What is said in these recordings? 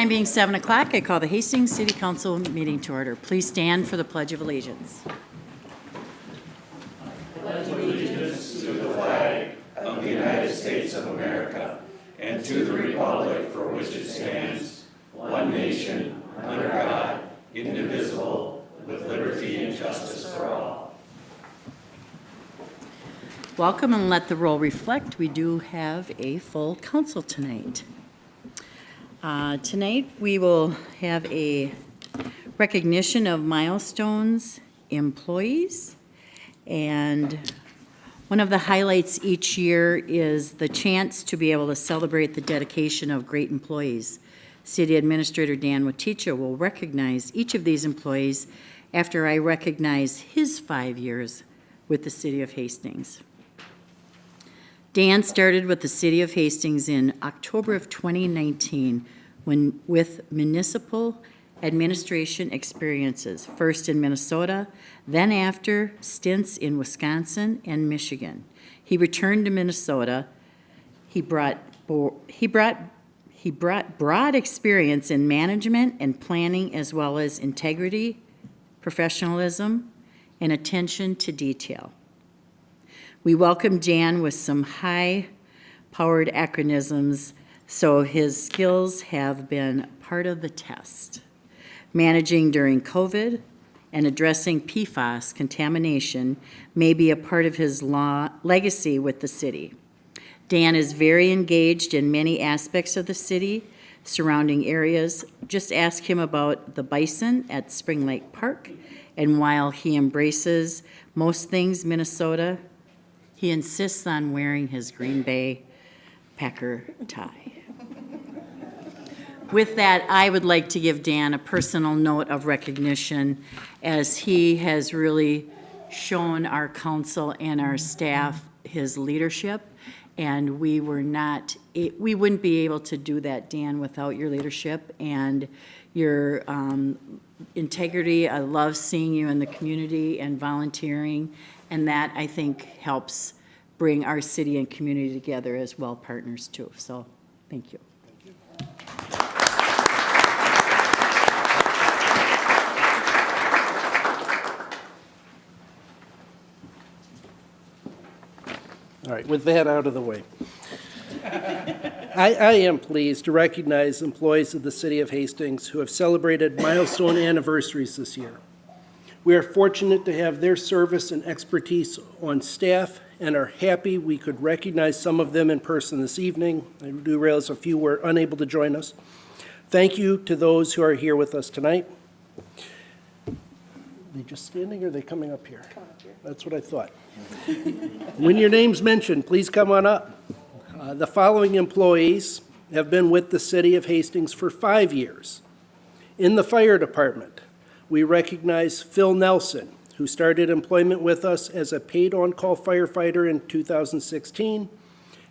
time being 7 o'clock, I call the Hastings City Council meeting to order. Please stand for the Pledge of Allegiance. Pledge allegiance to the flag of the United States of America and to the republic for which it stands, one nation, under God, indivisible, with liberty and justice for all. Welcome, and let the roll reflect. We do have a full council tonight. Tonight, we will have a recognition of Milestone's employees. And one of the highlights each year is the chance to be able to celebrate the dedication of great employees. City Administrator Dan Waticha will recognize each of these employees after I recognize his 5 years with the City of Hastings. Dan started with the City of Hastings in October of 2019 with municipal administration experiences, first in Minnesota, then after stints in Wisconsin and Michigan. He returned to Minnesota. He brought broad experience in management and planning, as well as integrity, professionalism, and attention to detail. We welcome Dan with some high-powered acronyms, so his skills have been part of the test. Managing during COVID and addressing PFAS contamination may be a part of his legacy with the city. Dan is very engaged in many aspects of the city, surrounding areas. Just ask him about the bison at Spring Lake Park, and while he embraces most things Minnesota, he insists on wearing his Green Bay Packer tie. With that, I would like to give Dan a personal note of recognition, as he has really shown our council and our staff his leadership, and we wouldn't be able to do that, Dan, without your leadership and your integrity. I love seeing you in the community and volunteering, and that, I think, helps bring our city and community together as well partners too. So, thank you. All right, with that out of the way, I am pleased to recognize employees of the City of Hastings who have celebrated milestone anniversaries this year. We are fortunate to have their service and expertise on staff and are happy we could recognize some of them in person this evening. I do realize a few were unable to join us. Thank you to those who are here with us tonight. Are they just standing or are they coming up here? Come up here. That's what I thought. When your name's mentioned, please come on up. The following employees have been with the City of Hastings for 5 years. In the fire department, we recognize Phil Nelson, who started employment with us as a paid on-call firefighter in 2016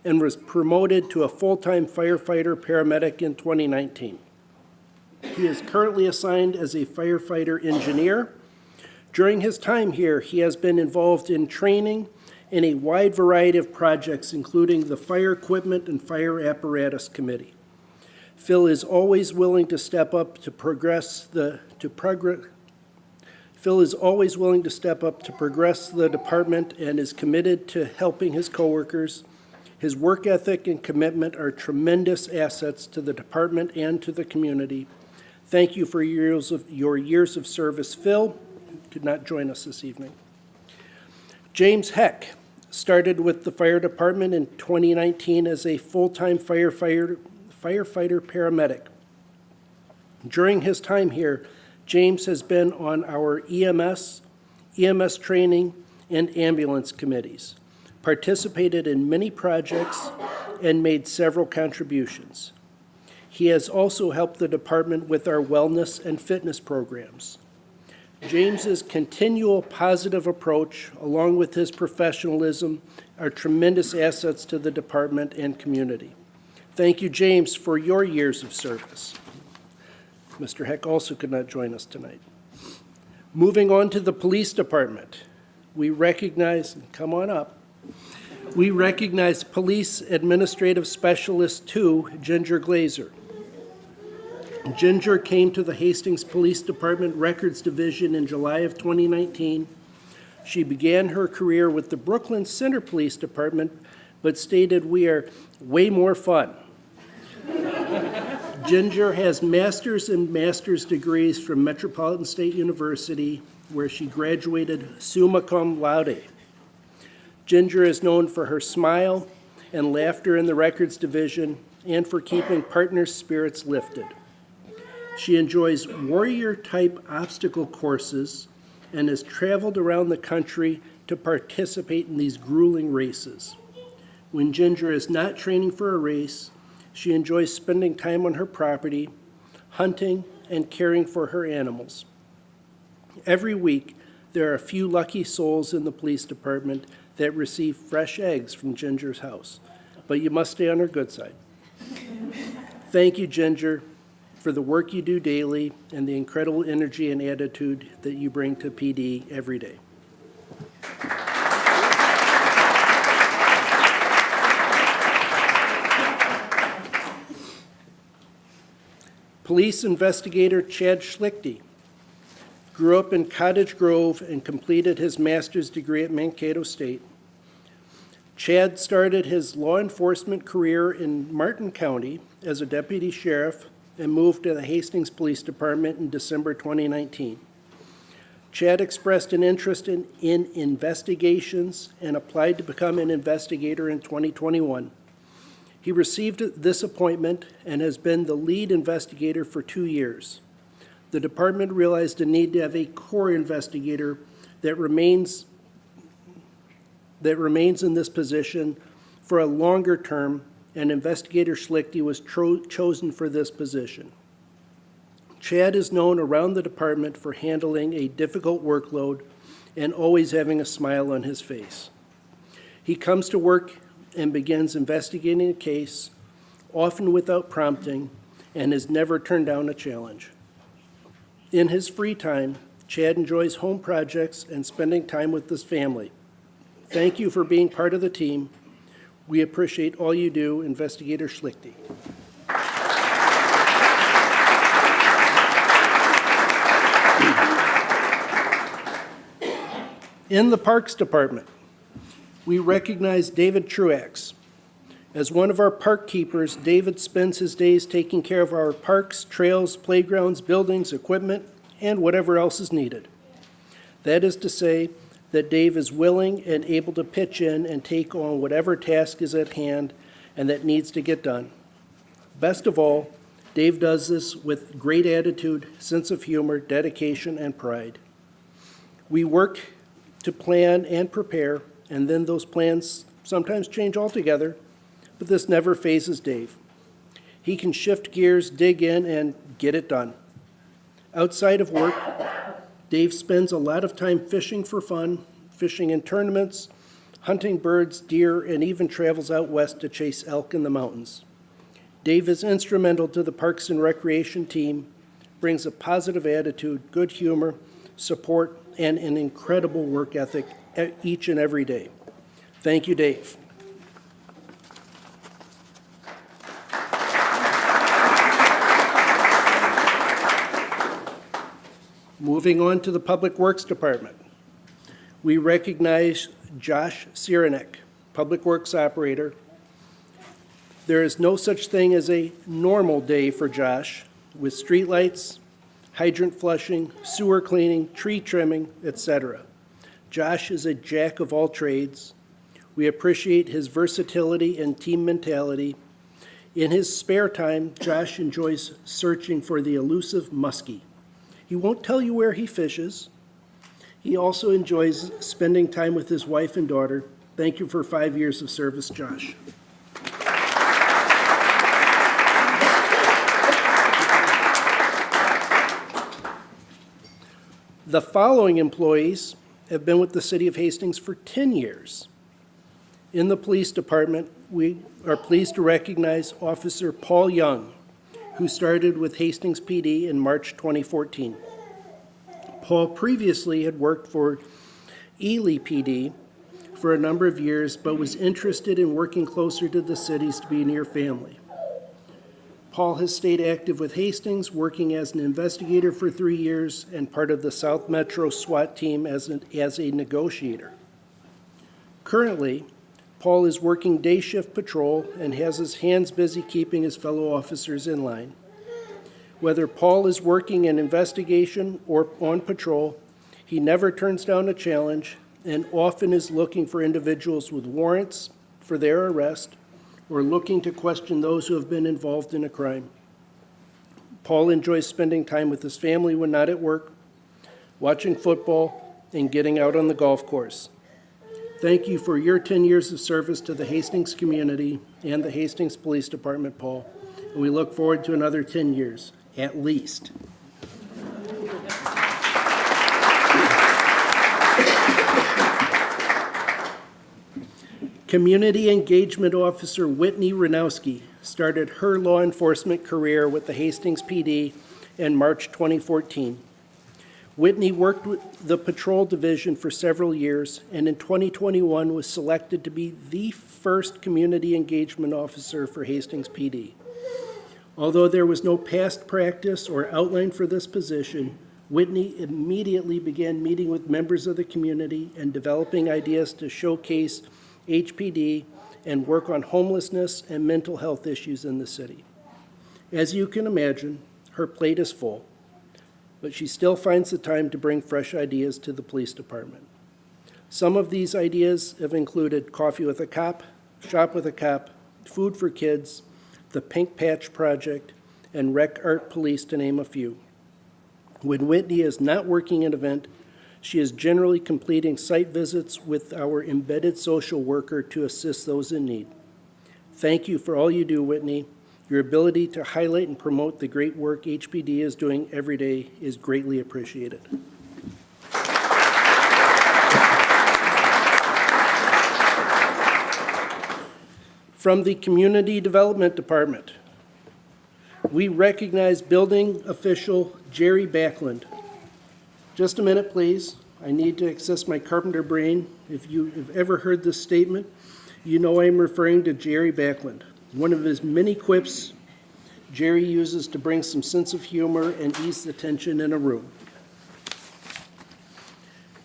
and was promoted to a full-time firefighter/paramedic in 2019. He is currently assigned as a firefighter engineer. During his time here, he has been involved in training in a wide variety of projects, including the Fire Equipment and Fire Apparatus Committee. Phil is always willing to step up to progress the department and is committed to helping his coworkers. His work ethic and commitment are tremendous assets to the department and to the community. Thank you for your years of service, Phil. Could not join us this evening. James Heck started with the fire department in 2019 as a full-time firefighter/paramedic. During his time here, James has been on our EMS training, and ambulance committees, participated in many projects, and made several contributions. He has also helped the department with our wellness and fitness programs. James's continual positive approach, along with his professionalism, are tremendous assets to the department and community. Thank you, James, for your years of service. Mr. Heck also could not join us tonight. Moving on to the police department, we recognize Police Administrative Specialist 2, Ginger Glazer. Ginger came to the Hastings Police Department Records Division in July of 2019. She began her career with the Brooklyn Center Police Department, but stated, "We are way more fun." Ginger has master's and master's degrees from Metropolitan State University, where she graduated summa cum laude. Ginger is known for her smile and laughter in the Records Division and for keeping partners' spirits lifted. She enjoys warrior-type obstacle courses and has traveled around the country to participate in these grueling races. When Ginger is not training for a race, she enjoys spending time on her property, hunting, and caring for her animals. Every week, there are a few lucky souls in the police department that receive fresh eggs from Ginger's house, but you must stay on her good side. Thank you, Ginger, for the work you do daily and the incredible energy and attitude that you bring to PD every day. Police investigator Chad Schlichty grew up in Cottage Grove and completed his master's degree at Mankato State. Chad started his law enforcement career in Martin County as a deputy sheriff and moved to the Hastings Police Department in December 2019. Chad expressed an interest in investigations and applied to become an investigator in 2021. He received this appointment and has been the lead investigator for 2 years. The department realized a need to have a core investigator that remains in this position for a longer term, and Investigator Schlichty was chosen for this position. Chad is known around the department for handling a difficult workload and always having a smile on his face. He comes to work and begins investigating a case, often without prompting, and has never turned down a challenge. In his free time, Chad enjoys home projects and spending time with his family. Thank you for being part of the team. We appreciate all you do, Investigator Schlichty. In the Parks Department, we recognize David Truax. As one of our park keepers, David spends his days taking care of our parks, trails, playgrounds, buildings, equipment, and whatever else is needed. That is to say that Dave is willing and able to pitch in and take on whatever task is at hand and that needs to get done. Best of all, Dave does this with great attitude, sense of humor, dedication, and pride. We work to plan and prepare, and then those plans sometimes change altogether, but this never phases Dave. He can shift gears, dig in, and get it done. Outside of work, Dave spends a lot of time fishing for fun, fishing in tournaments, hunting birds, deer, and even travels out west to chase elk in the mountains. Dave is instrumental to the Parks and Recreation team, brings a positive attitude, good humor, support, and an incredible work ethic each and every day. Thank you, Dave. Moving on to the Public Works Department. We recognize Josh Cyranek, Public Works Operator. There is no such thing as a normal day for Josh, with streetlights, hydrant flushing, sewer cleaning, tree trimming, etc. Josh is a jack of all trades. We appreciate his versatility and team mentality. In his spare time, Josh enjoys searching for the elusive muskie. He won't tell you where he fishes. He also enjoys spending time with his wife and daughter. Thank you for 5 years of service, Josh. The following employees have been with the City of Hastings for 10 years. In the Police Department, we are pleased to recognize Officer Paul Young, who started with Hastings PD in March 2014. Paul previously had worked for Ely PD for a number of years, but was interested in working closer to the cities to be near family. Paul has stayed active with Hastings, working as an investigator for 3 years and part of the South Metro SWAT team as a negotiator. Currently, Paul is working day shift patrol and has his hands busy keeping his fellow officers in line. Whether Paul is working an investigation or on patrol, he never turns down a challenge and often is looking for individuals with warrants for their arrest or looking to question those who have been involved in a crime. Paul enjoys spending time with his family when not at work, watching football, and getting out on the golf course. Thank you for your 10 years of service to the Hastings community and the Hastings Police Department, Paul. And we look forward to another 10 years, at least. Community Engagement Officer Whitney Ranowski started her law enforcement career with the Hastings PD in March 2014. Whitney worked with the patrol division for several years and in 2021 was selected to be the first community engagement officer for Hastings PD. Although there was no past practice or outline for this position, Whitney immediately began meeting with members of the community and developing ideas to showcase HPD and work on homelessness and mental health issues in the city. As you can imagine, her plate is full, but she still finds the time to bring fresh ideas to the police department. Some of these ideas have included Coffee with a Cop, Shop with a Cop, Food for Kids, the Pink Patch Project, and Rec Art Police, to name a few. When Whitney is not working an event, she is generally completing site visits with our embedded social worker to assist those in need. Thank you for all you do, Whitney. Your ability to highlight and promote the great work HPD is doing every day is greatly appreciated. From the Community Development Department, we recognize building official Jerry Backlund. Just a minute, please. I need to access my carpenter brain. If you have ever heard this statement, you know I'm referring to Jerry Backlund. One of his many quips Jerry uses to bring some sense of humor and ease the tension in a room.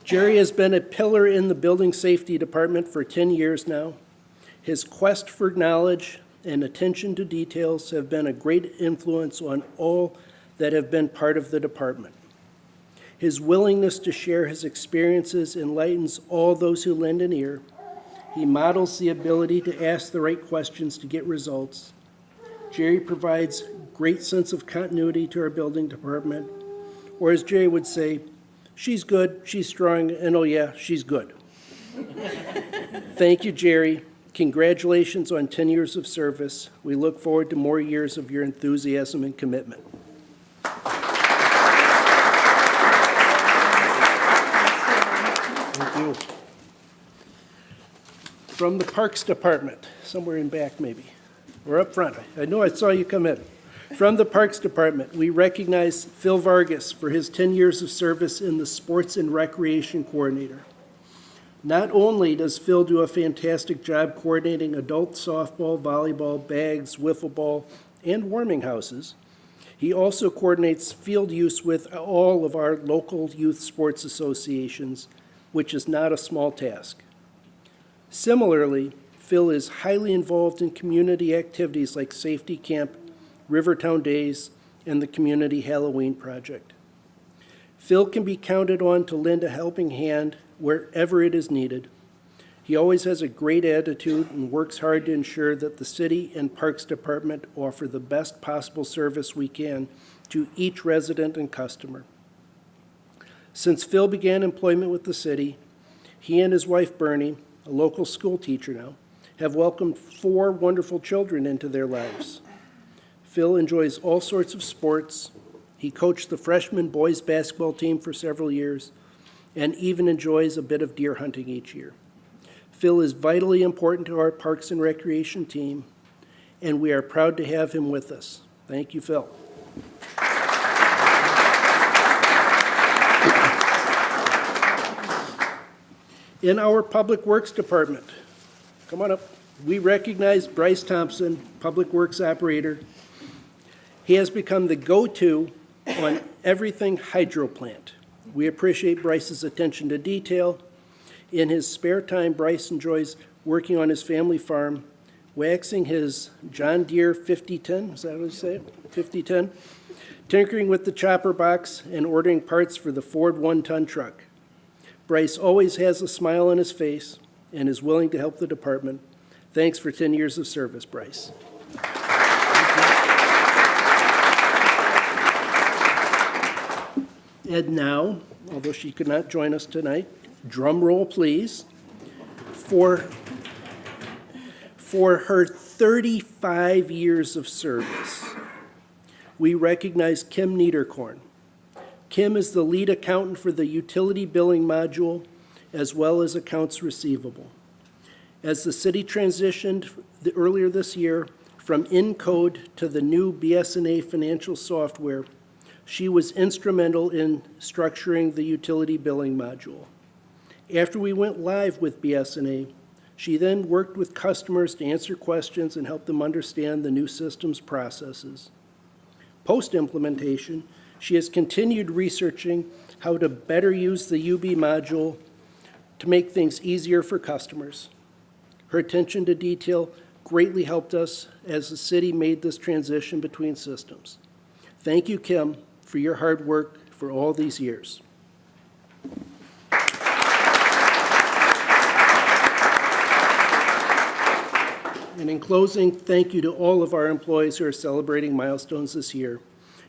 Jerry has been a pillar in the building safety department for 10 years now. His quest for knowledge and attention to details have been a great influence on all that have been part of the department. His willingness to share his experiences enlightens all those who lend an ear. He models the ability to ask the right questions to get results. Jerry provides great sense of continuity to our building department, or as Jerry would say, she's good, she's strong, and oh yeah, she's good. Thank you, Jerry. Congratulations on 10 years of service. We look forward to more years of your enthusiasm and commitment. Thank you. From the Parks Department, somewhere in back maybe, or up front. I know I saw you come in. From the Parks Department, we recognize Phil Vargas for his 10 years of service in the Sports and Recreation Coordinator. Not only does Phil do a fantastic job coordinating adult softball, volleyball, bags, wiffle ball, and warming houses, he also coordinates field use with all of our local youth sports associations, which is not a small task. Similarly, Phil is highly involved in community activities like Safety Camp, Rivertown Days, and the Community Halloween Project. Phil can be counted on to lend a helping hand wherever it is needed. He always has a great attitude and works hard to ensure that the City and Parks Department offer the best possible service we can to each resident and customer. Since Phil began employment with the city, he and his wife Bernie, a local school teacher now, have welcomed 4 wonderful children into their lives. Phil enjoys all sorts of sports. He coached the freshman boys basketball team for several years and even enjoys a bit of deer hunting each year. Phil is vitally important to our Parks and Recreation team, and we are proud to have him with us. Thank you, Phil. In our Public Works Department, come on up, we recognize Bryce Thompson, Public Works Operator. He has become the go-to on everything hydro plant. We appreciate Bryce's attention to detail. In his spare time, Bryce enjoys working on his family farm, waxing his John Deere 5010, is that what you say? 5010? Tinkering with the chopper box and ordering parts for the Ford one-ton truck. Bryce always has a smile on his face and is willing to help the department. Thanks for 10 years of service, Bryce. And now, although she could not join us tonight, drum roll, please, for her 35 years of service, we recognize Kim Niederkorn. Kim is the lead accountant for the utility billing module as well as accounts receivable. As the city transitioned earlier this year from Encode to the new BS&A financial software, she was instrumental in structuring the utility billing module. After we went live with BS&A, she then worked with customers to answer questions and help them understand the new system's processes. Post-implementation, she has continued researching how to better use the UB module to make things easier for customers. Her attention to detail greatly helped us as the city made this transition between systems. Thank you, Kim, for your hard work for all these years. And in closing, thank you to all of our employees who are celebrating milestones this year.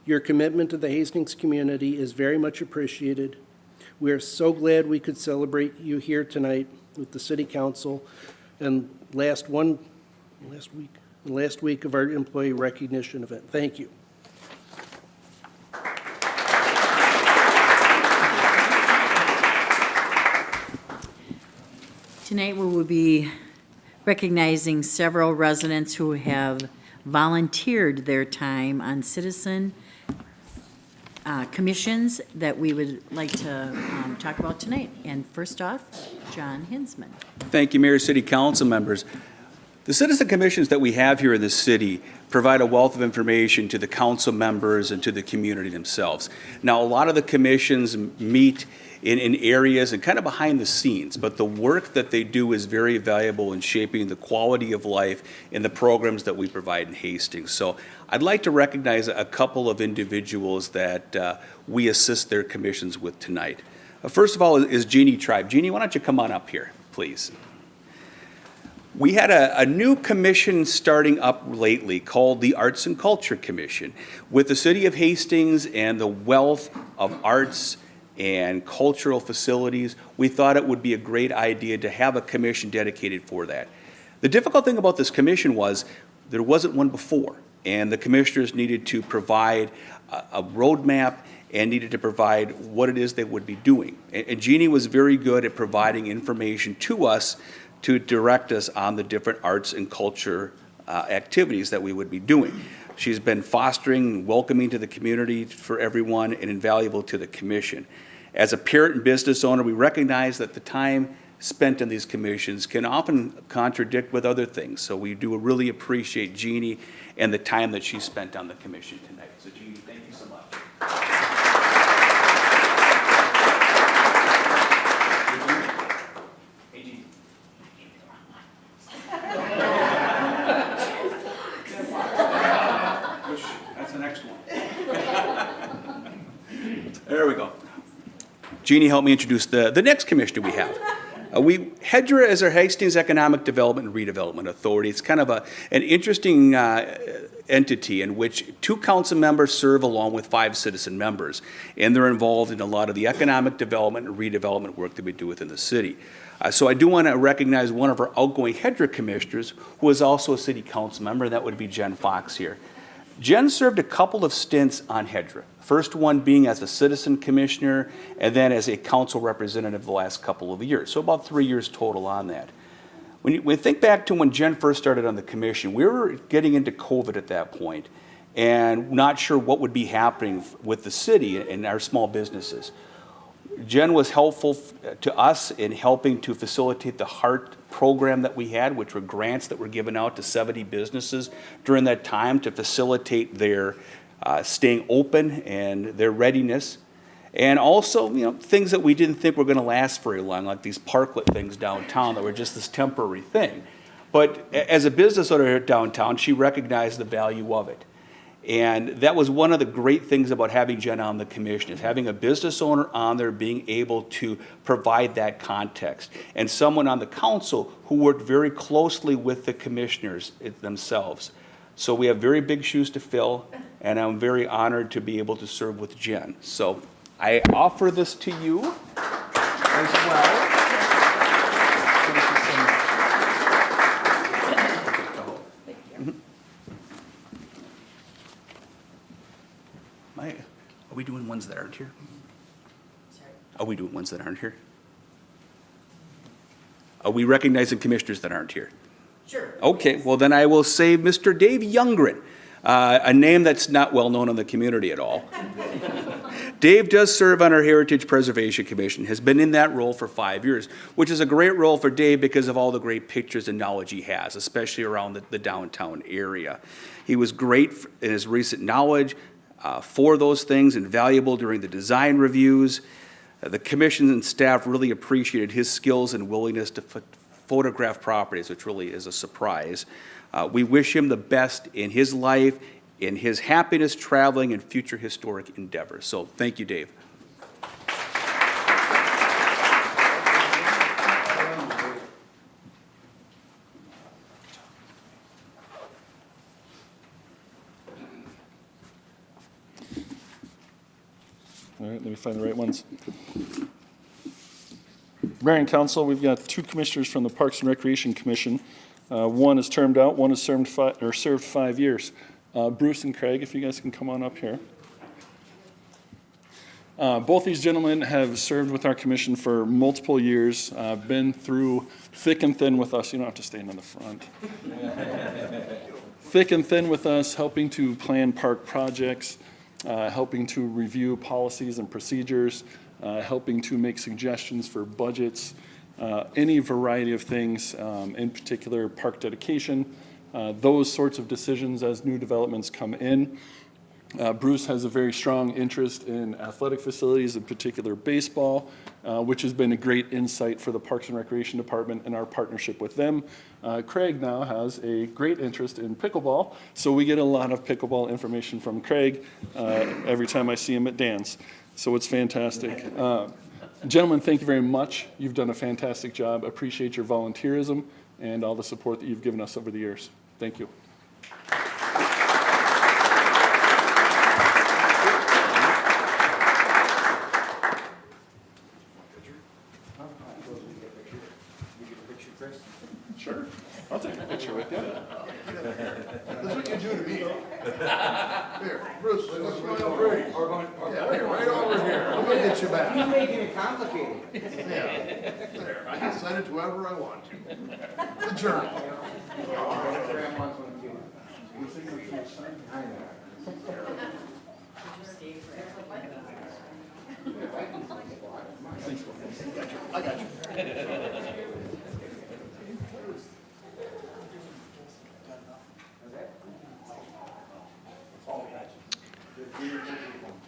Your commitment to the Hastings community is very much appreciated. We are so glad we could celebrate you here tonight with the City Council and last week of our employee recognition event. Thank you. Tonight we will be recognizing several residents who have volunteered their time on citizen commissions that we would like to talk about tonight. And first off, John Hinsman. Thank you, Mayor, City Council members. The citizen commissions that we have here in the city provide a wealth of information to the council members and to the community themselves. Now, a lot of the commissions meet in areas and kind of behind the scenes, but the work that they do is very valuable in shaping the quality of life in the programs that we provide in Hastings. So I'd like to recognize a couple of individuals that we assist their commissions with tonight. First of all is Jeannie Tribe. Jeannie, why don't you come on up here, please? We had a new commission starting up lately called the Arts and Culture Commission. With the City of Hastings and the wealth of arts and cultural facilities, we thought it would be a great idea to have a commission dedicated for that. The difficult thing about this commission was there wasn't one before, and the commissioners needed to provide a roadmap and needed to provide what it is they would be doing. And Jeannie was very good at providing information to us to direct us on the different arts and culture activities that we would be doing. She's been fostering, welcoming to the community for everyone, and invaluable to the commission. As a parent and business owner, we recognize that the time spent in these commissions can often contradict with other things. So we do really appreciate Jeannie and the time that she spent on the commission tonight. So Jeannie, thank you so much. Hey, Jeannie. That's the next one. There we go. Jeannie, help me introduce the next commissioner we have. HEDRA is our Hastings Economic Development and Redevelopment Authority. It's kind of an interesting entity in which 2 council members serve along with 5 citizen members, and they're involved in a lot of the economic development and redevelopment work that we do within the city. So I do want to recognize one of our outgoing HEDRA commissioners who is also a city council member, and that would be Jen Fox here. Jen served a couple of stints on HEDRA, first one being as a citizen commissioner and then as a council representative the last couple of years, so about 3 years total on that. When you think back to when Jen first started on the commission, we were getting into COVID at that point and not sure what would be happening with the city and our small businesses. Jen was helpful to us in helping to facilitate the HEART program that we had, which were grants that were given out to 70 businesses during that time to facilitate their staying open and their readiness. And also, things that we didn't think were going to last very long, like these parklet things downtown that were just this temporary thing. But as a business owner here downtown, she recognized the value of it. And that was one of the great things about having Jen on the commission, is having a business owner on there being able to provide that context. And someone on the council who worked very closely with the commissioners themselves. So we have very big shoes to fill, and I'm very honored to be able to serve with Jen. So I offer this to you as well. Are we doing ones that aren't here? Sorry. Are we doing ones that aren't here? Are we recognizing commissioners that aren't here? Sure. Okay, well then I will say Mr. Dave Youngren, a name that's not well known in the community at all. Dave does serve on our Heritage Preservation Commission, has been in that role for 5 years, which is a great role for Dave because of all the great pictures and knowledge he has, especially around the downtown area. He was great in his recent knowledge for those things, invaluable during the design reviews. The commission and staff really appreciated his skills and willingness to photograph properties, which really is a surprise. We wish him the best in his life, in his happiness, traveling, and future historic endeavors. So thank you, Dave. All right, let me find the right ones. Mayor and Council, we've got 2 commissioners from the Parks and Recreation Commission. One is termed out, one has served 5 years. Bruce and Craig, if you guys can come on up here. Both these gentlemen have served with our commission for multiple years, been through thick and thin with us. You don't have to stand in the front. Thick and thin with us, helping to plan park projects, helping to review policies and procedures, helping to make suggestions for budgets, any variety of things, in particular park dedication, those sorts of decisions as new developments come in. Bruce has a very strong interest in athletic facilities, in particular baseball, which has been a great insight for the Parks and Recreation Department and our partnership with them. Craig now has a great interest in pickleball, so we get a lot of pickleball information from Craig every time I see him at Dan's. So it's fantastic. Gentlemen, thank you very much. You've done a fantastic job. Appreciate your volunteerism and all the support that you've given us over the years. Thank you. Sure. I'll take a picture with you. That's what you do to me. Here, Bruce, let's go right over here. I'm gonna get you back. You're making it complicated. Yeah. There, I can send it to whoever I want to. Adjournment. I got you.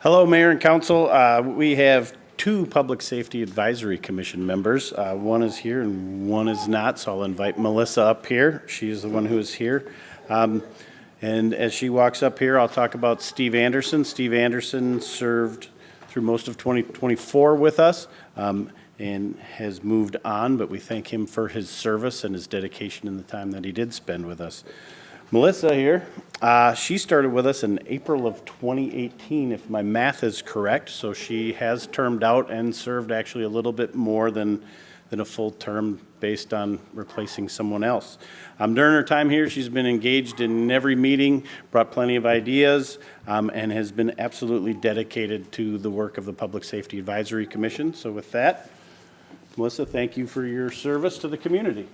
Hello, Mayor and Council. We have 2 Public Safety Advisory Commission members. One is here and one is not, so I'll invite Melissa up here. She's the one who is here. And as she walks up here, I'll talk about Steve Anderson. Steve Anderson served through most of 2024 with us and has moved on, but we thank him for his service and his dedication in the time that he did spend with us. Melissa here, she started with us in April of 2018, if my math is correct. So she has termed out and served actually a little bit more than a full term based on replacing someone else. During her time here, she's been engaged in every meeting, brought plenty of ideas, and has been absolutely dedicated to the work of the Public Safety Advisory Commission. So with that, Melissa, thank you for your service to the community.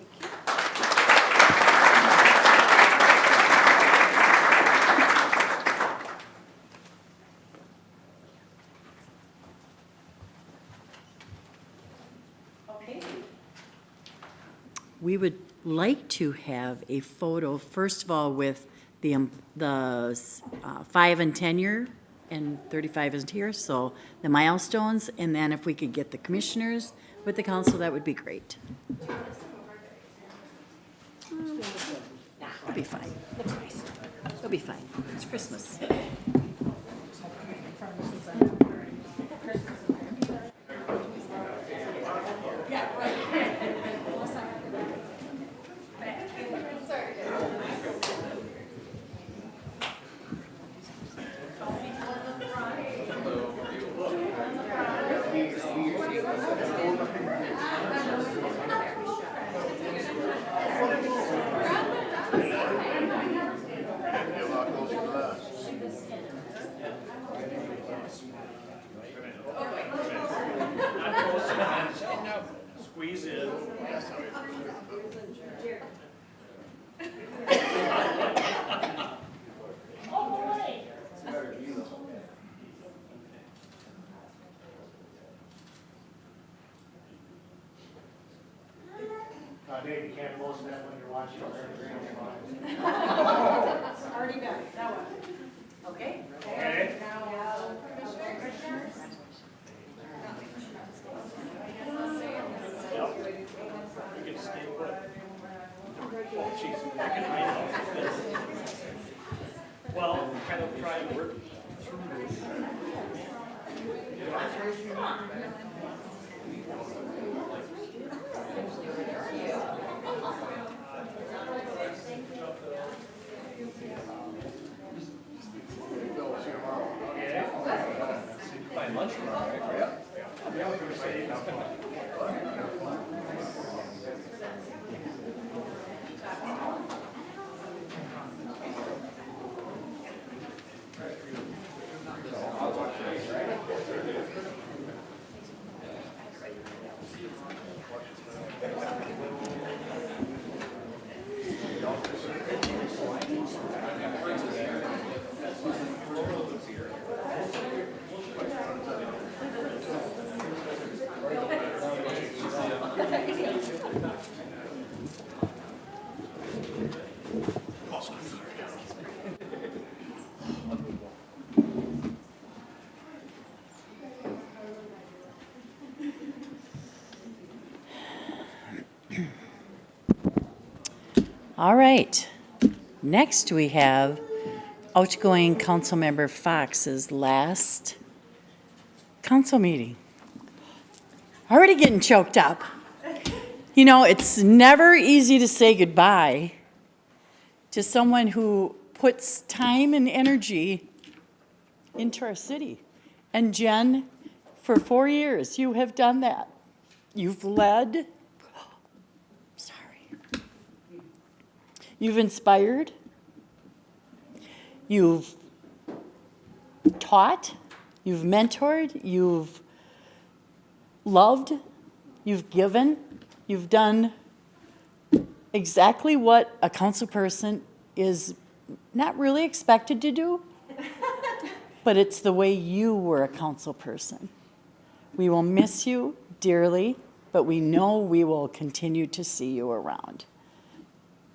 We would like to have a photo, first of all, with the 5 and 10 year, and 35 isn't here, so the milestones, and then if we could get the commissioners with the council, that would be great. It'll be fine. It'll be fine. It's Christmas. Squeeze in. Dave, you can't post that when you're watching. Already done. That one. Okay? Okay. You can stay put. Oh, jeez, I can hide this. Well, kind of try and work through this. By lunch tomorrow, right? All right. Next, we have outgoing Councilmember Fox's last council meeting. Already getting choked up. You know, it's never easy to say goodbye to someone who puts time and energy into our city. And Jen, for 4 years, you have done that. You've led. You've inspired, you've taught, you've mentored, you've loved, you've given, you've done exactly what a council person is not really expected to do, but it's the way you were a council person. We will miss you dearly, but we know we will continue to see you around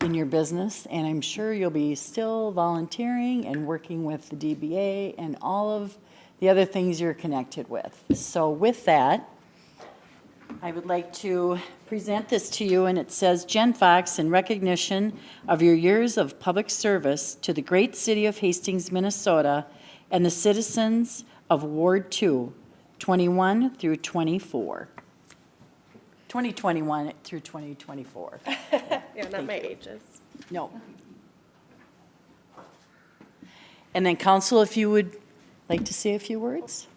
in your business, and I'm sure you'll be still volunteering and working with the DBA and all of the other things you're connected with. So with that, I would like to present this to you, and it says, Jen Fox, in recognition of your years of public service to the great city of Hastings, Minnesota, and the citizens of Ward 2, 21 through 24. 2021 through 2024. Yeah, not my ages. No. And then council, if you would like to say a few words,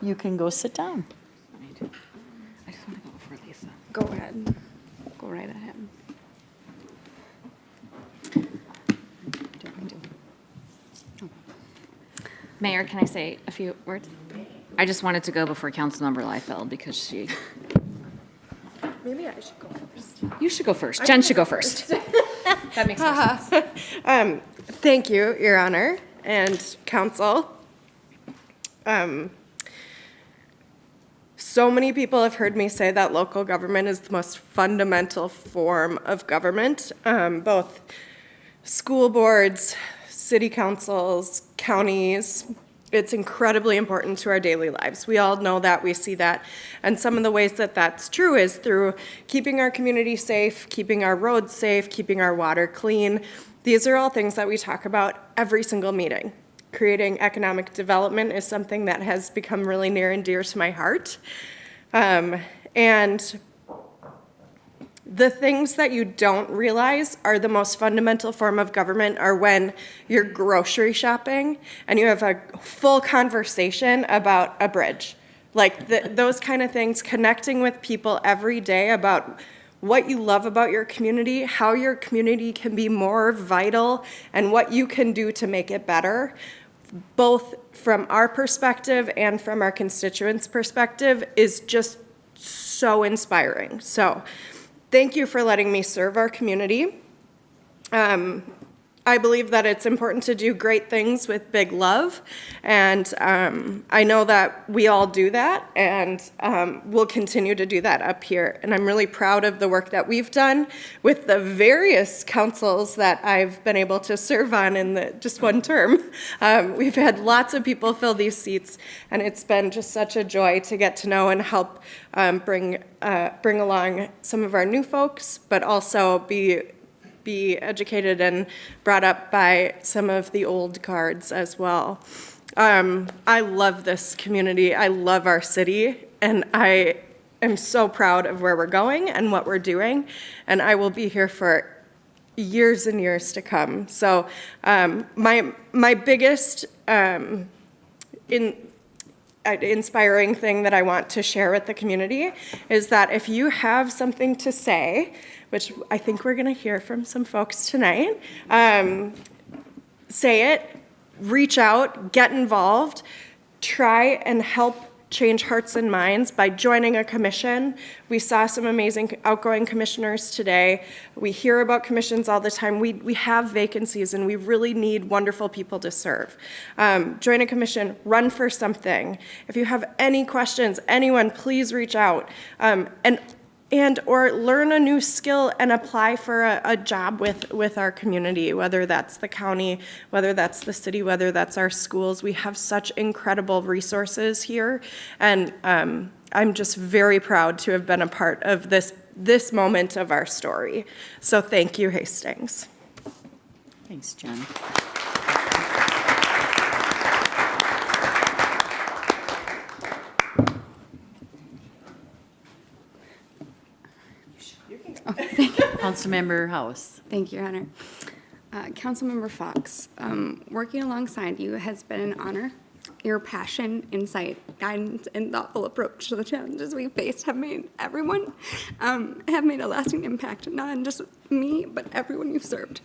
you can go sit down. I just want to go before Lisa. Go ahead. Go right ahead. Mayor, can I say a few words? I just wanted to go before Councilmember Liefeld because she. Maybe I should go first. You should go first. Jen should go first. That makes more sense. Thank you, Your Honor and Council. So many people have heard me say that local government is the most fundamental form of government, both school boards, city councils, counties. It's incredibly important to our daily lives. We all know that, we see that. And some of the ways that that's true is through keeping our community safe, keeping our roads safe, keeping our water clean. These are all things that we talk about every single meeting. Creating economic development is something that has become really near and dear to my heart. And the things that you don't realize are the most fundamental form of government are when you're grocery shopping and you have a full conversation about a bridge. Like those kind of things, connecting with people every day about what you love about your community, how your community can be more vital, and what you can do to make it better, both from our perspective and from our constituents' perspective, is just so inspiring. So thank you for letting me serve our community. I believe that it's important to do great things with big love, and I know that we all do that, and we'll continue to do that up here. And I'm really proud of the work that we've done with the various councils that I've been able to serve on in just one term. We've had lots of people fill these seats, and it's been just such a joy to get to know and help bring along some of our new folks, but also be educated and brought up by some of the old guards as well. I love this community. I love our city, and I am so proud of where we're going and what we're doing, and I will be here for years and years to come. So my biggest inspiring thing that I want to share with the community is that if you have something to say, which I think we're going to hear from some folks tonight, say it, reach out, get involved, try and help change hearts and minds by joining a commission. We saw some amazing outgoing commissioners today. We hear about commissions all the time. We have vacancies, and we really need wonderful people to serve. Join a commission, run for something. If you have any questions, anyone, please reach out. And or learn a new skill and apply for a job with our community, whether that's the county, whether that's the city, whether that's our schools. We have such incredible resources here, and I'm just very proud to have been a part of this moment of our story. So thank you, Hastings. Thanks, Jen. Councilmember House. Thank you, Your Honor. Councilmember Fox, working alongside you has been an honor. Your passion, insight, guidance, and thoughtful approach to the challenges we faced have made everyone, have made a lasting impact, not on just me, but everyone you've served.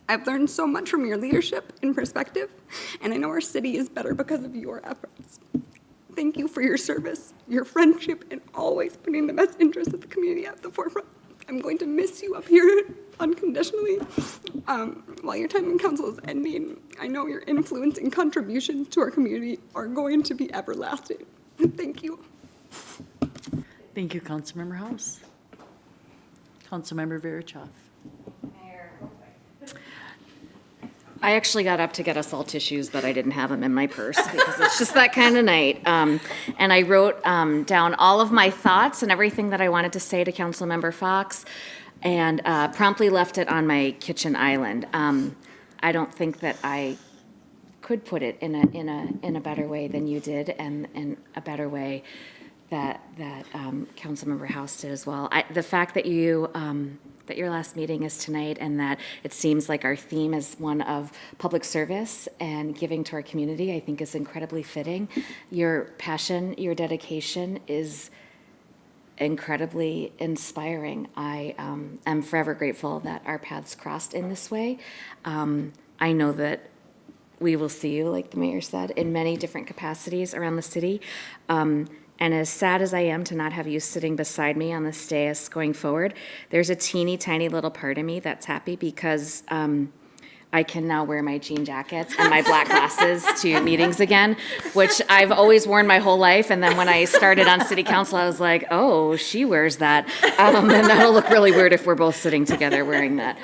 I've learned so much from your leadership and perspective, and I know our city is better because of your efforts. Thank you for your service, your friendship, and always putting the best interests of the community at the forefront. I'm going to miss you up here unconditionally. While your time in council is ending, I know your influence and contributions to our community are going to be everlasting. Thank you. Thank you, Councilmember House. Councilmember Verichoff. I actually got up to get us all tissues, but I didn't have them in my purse because it's just that kind of night. And I wrote down all of my thoughts and everything that I wanted to say to Councilmember Fox, and promptly left it on my kitchen island. I don't think that I could put it in a better way than you did, and a better way that Councilmember House did as well. The fact that that your last meeting is tonight, and that it seems like our theme is one of public service and giving to our community, I think is incredibly fitting. Your passion, your dedication is incredibly inspiring. I am forever grateful that our paths crossed in this way. I know that we will see you, like the mayor said, in many different capacities around the city. And as sad as I am to not have you sitting beside me on this dais going forward, there's a teeny tiny little part of me that's happy because I can now wear my jean jackets and my black glasses to meetings again, which I've always worn my whole life. And then when I started on city council, I was like, oh, she wears that. And that'll look really weird if we're both sitting together wearing that.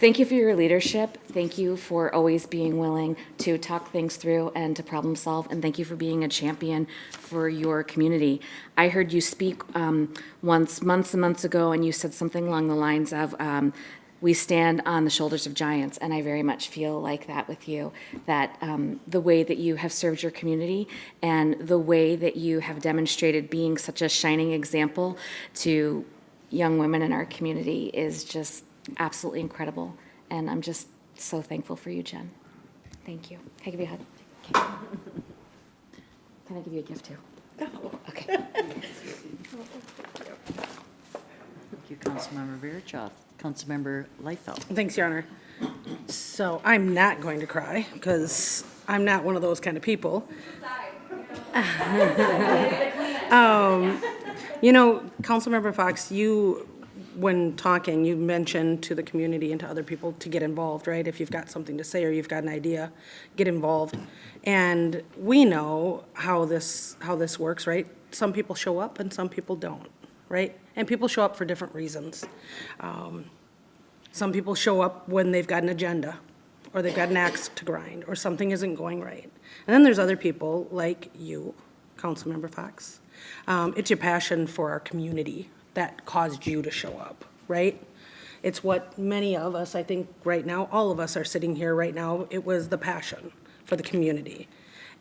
Thank you for your leadership. Thank you for always being willing to talk things through and to problem solve. And thank you for being a champion for your community. I heard you speak once, months and months ago, and you said something along the lines of, we stand on the shoulders of giants, and I very much feel like that with you, that the way that you have served your community and the way that you have demonstrated being such a shining example to young women in our community is just absolutely incredible, and I'm just so thankful for you, Jen. Thank you. Can I give you a hug? Okay. Can I give you a gift too? No. Okay. Thank you, Councilmember Verichoff. Councilmember Liefeld. Thanks, Your Honor. So I'm not going to cry because I'm not one of those kind of people. You know, Councilmember Fox, you, when talking, you mentioned to the community and to other people to get involved, right? If you've got something to say or you've got an idea, get involved. And we know how this works, right? Some people show up and some people don't, right? And people show up for different reasons. Some people show up when they've got an agenda, or they've got an axe to grind, or something isn't going right. And then there's other people like you, Councilmember Fox. It's your passion for our community that caused you to show up, right? It's what many of us, I think right now, all of us are sitting here right now, it was the passion for the community.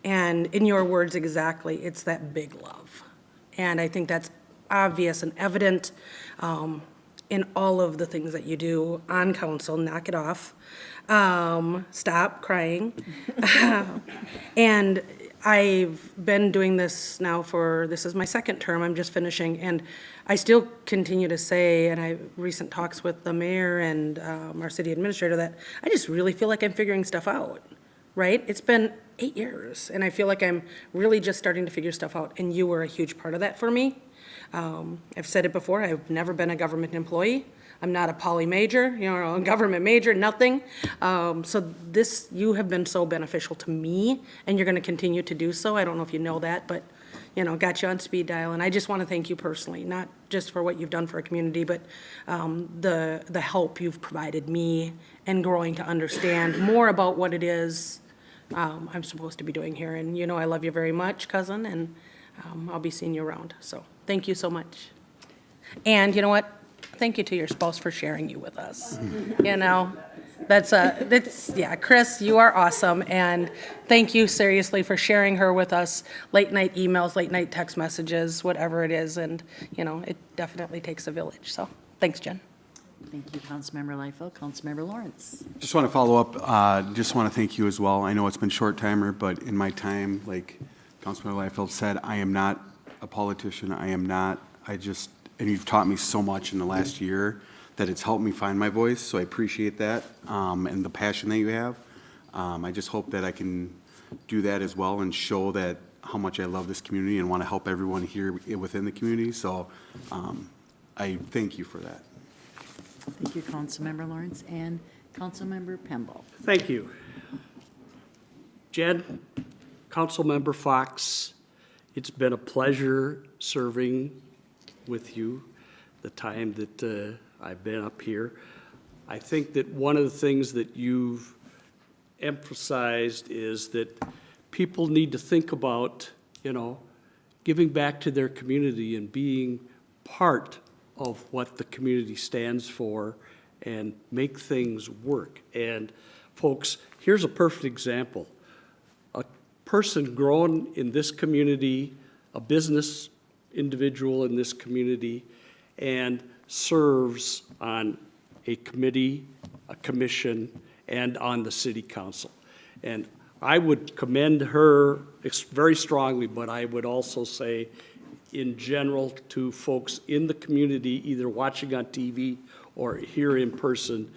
And in your words exactly, it's that big love. And I think that's obvious and evident in all of the things that you do on council. Knock it off. Stop crying. And I've been doing this now this is my second term, I'm just finishing, and I still continue to say, and I have recent talks with the mayor and our city administrator, that I just really feel like I'm figuring stuff out, right? It's been 8 years, and I feel like I'm really just starting to figure stuff out, and you were a huge part of that for me. I've said it before, I've never been a government employee. I'm not a poly major, a government major, nothing. So you have been so beneficial to me, and you're going to continue to do so. I don't know if you know that, but, got you on speed dial. And I just want to thank you personally, not just for what you've done for our community, but the help you've provided me and growing to understand more about what it is I'm supposed to be doing here. And I love you very much, cousin, and I'll be seeing you around. So thank you so much. And you know what? Thank you to your spouse for sharing you with us. Chris, you are awesome. And thank you seriously for sharing her with us. Late night emails, late night text messages, whatever it is. And, it definitely takes a village. So thanks, Jen. Thank you, Councilmember Liefeld. Councilmember Lawrence. Just want to follow up. Just want to thank you as well. I know it's been short timer, but in my time, like Councilmember Liefeld said, I am not a politician. And you've taught me so much in the last year that it's helped me find my voice, so I appreciate that, and the passion that you have. I just hope that I can do that as well and show that how much I love this community and want to help everyone here within the community, so I thank you for that. Thank you, Councilmember Lawrence. And Councilmember Pemble. Thank you. Jen, Councilmember Fox, it's been a pleasure serving with you the time that I've been up here. I think that one of the things that you've emphasized is that people need to think about, giving back to their community and being part of what the community stands for and make things work. And folks, here's a perfect example. A person grown in this community, a business individual in this community, and serves on a committee, a commission, and on the city council. And I would commend her very strongly, but I would also say in general to folks in the community, either watching on TV or here in person,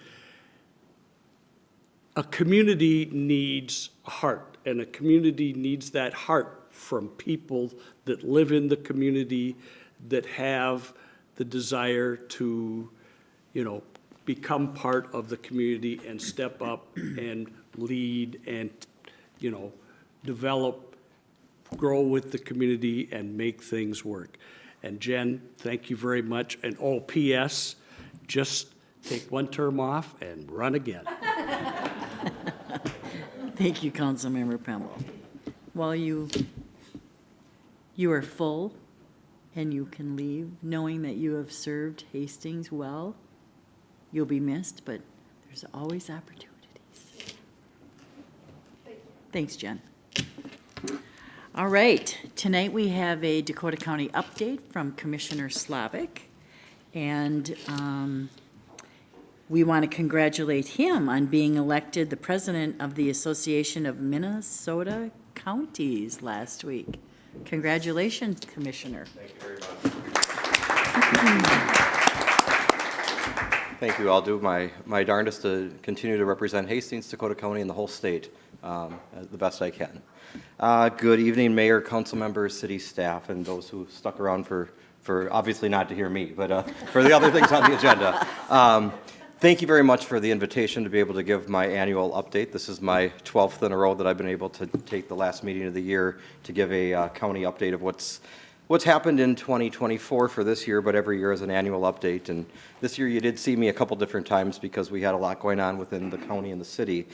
a community needs a heart, and a community needs that heart from people that live in the community, that have the desire to, become part of the community and step up and lead and, develop, grow with the community and make things work. And Jen, thank you very much. And P.S., just take one term off and run again. Thank you, Councilmember Pemble. While you are full and you can leave, knowing that you have served Hastings well, you'll be missed, but there's always opportunities. Thanks, Jen. All right, tonight we have a Dakota County update from Commissioner Slavik, and we want to congratulate him on being elected the president of the Association of Minnesota Counties last week. Congratulations, Commissioner. Thank you very much. Thank you. I'll do my darndest to continue to represent Hastings, Dakota County, and the whole state the best I can. Good evening, Mayor, council members, city staff, and those who stuck around for obviously not to hear me, but for the other things on the agenda. Thank you very much for the invitation to be able to give my annual update. This is my 12th in a row that I've been able to take the last meeting of the year to give a county update of what's happened in 2024 for this year, but every year is an annual update. And this year you did see me a couple different times because we had a lot going on within the county and the city.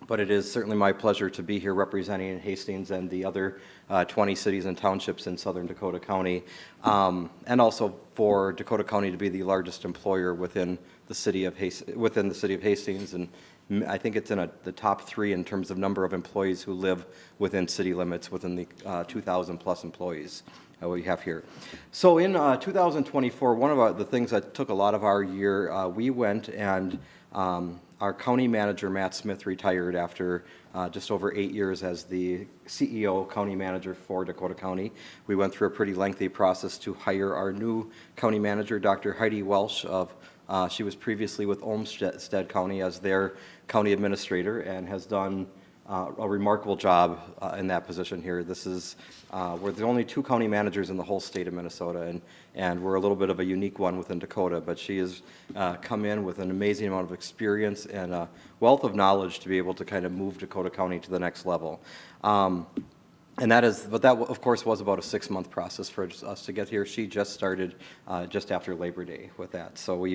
But it is certainly my pleasure to be here representing Hastings and the other 20 cities and townships in southern Dakota County, and also for Dakota County to be the largest employer within the city of Hastings, and I think it's in the top 3 in terms of number of employees who live within city limits, within the 2,000 plus employees we have here. So in 2024, one of the things that took a lot of our year, we went and our county manager, Matt Smith, retired after just over 8 years as the CEO county manager for Dakota County. We went through a pretty lengthy process to hire our new county manager, Dr. Heidi Welsh. She was previously with Olmsted County as their county administrator and has done a remarkable job in that position here. We're the only 2 county managers in the whole state of Minnesota, and we're a little bit of a unique one within Dakota, but she has come in with an amazing amount of experience and a wealth of knowledge to be able to kind of move Dakota County to the next level. But that, of course, was about a 6-month process for us to get here. She just started just after Labor Day with that. So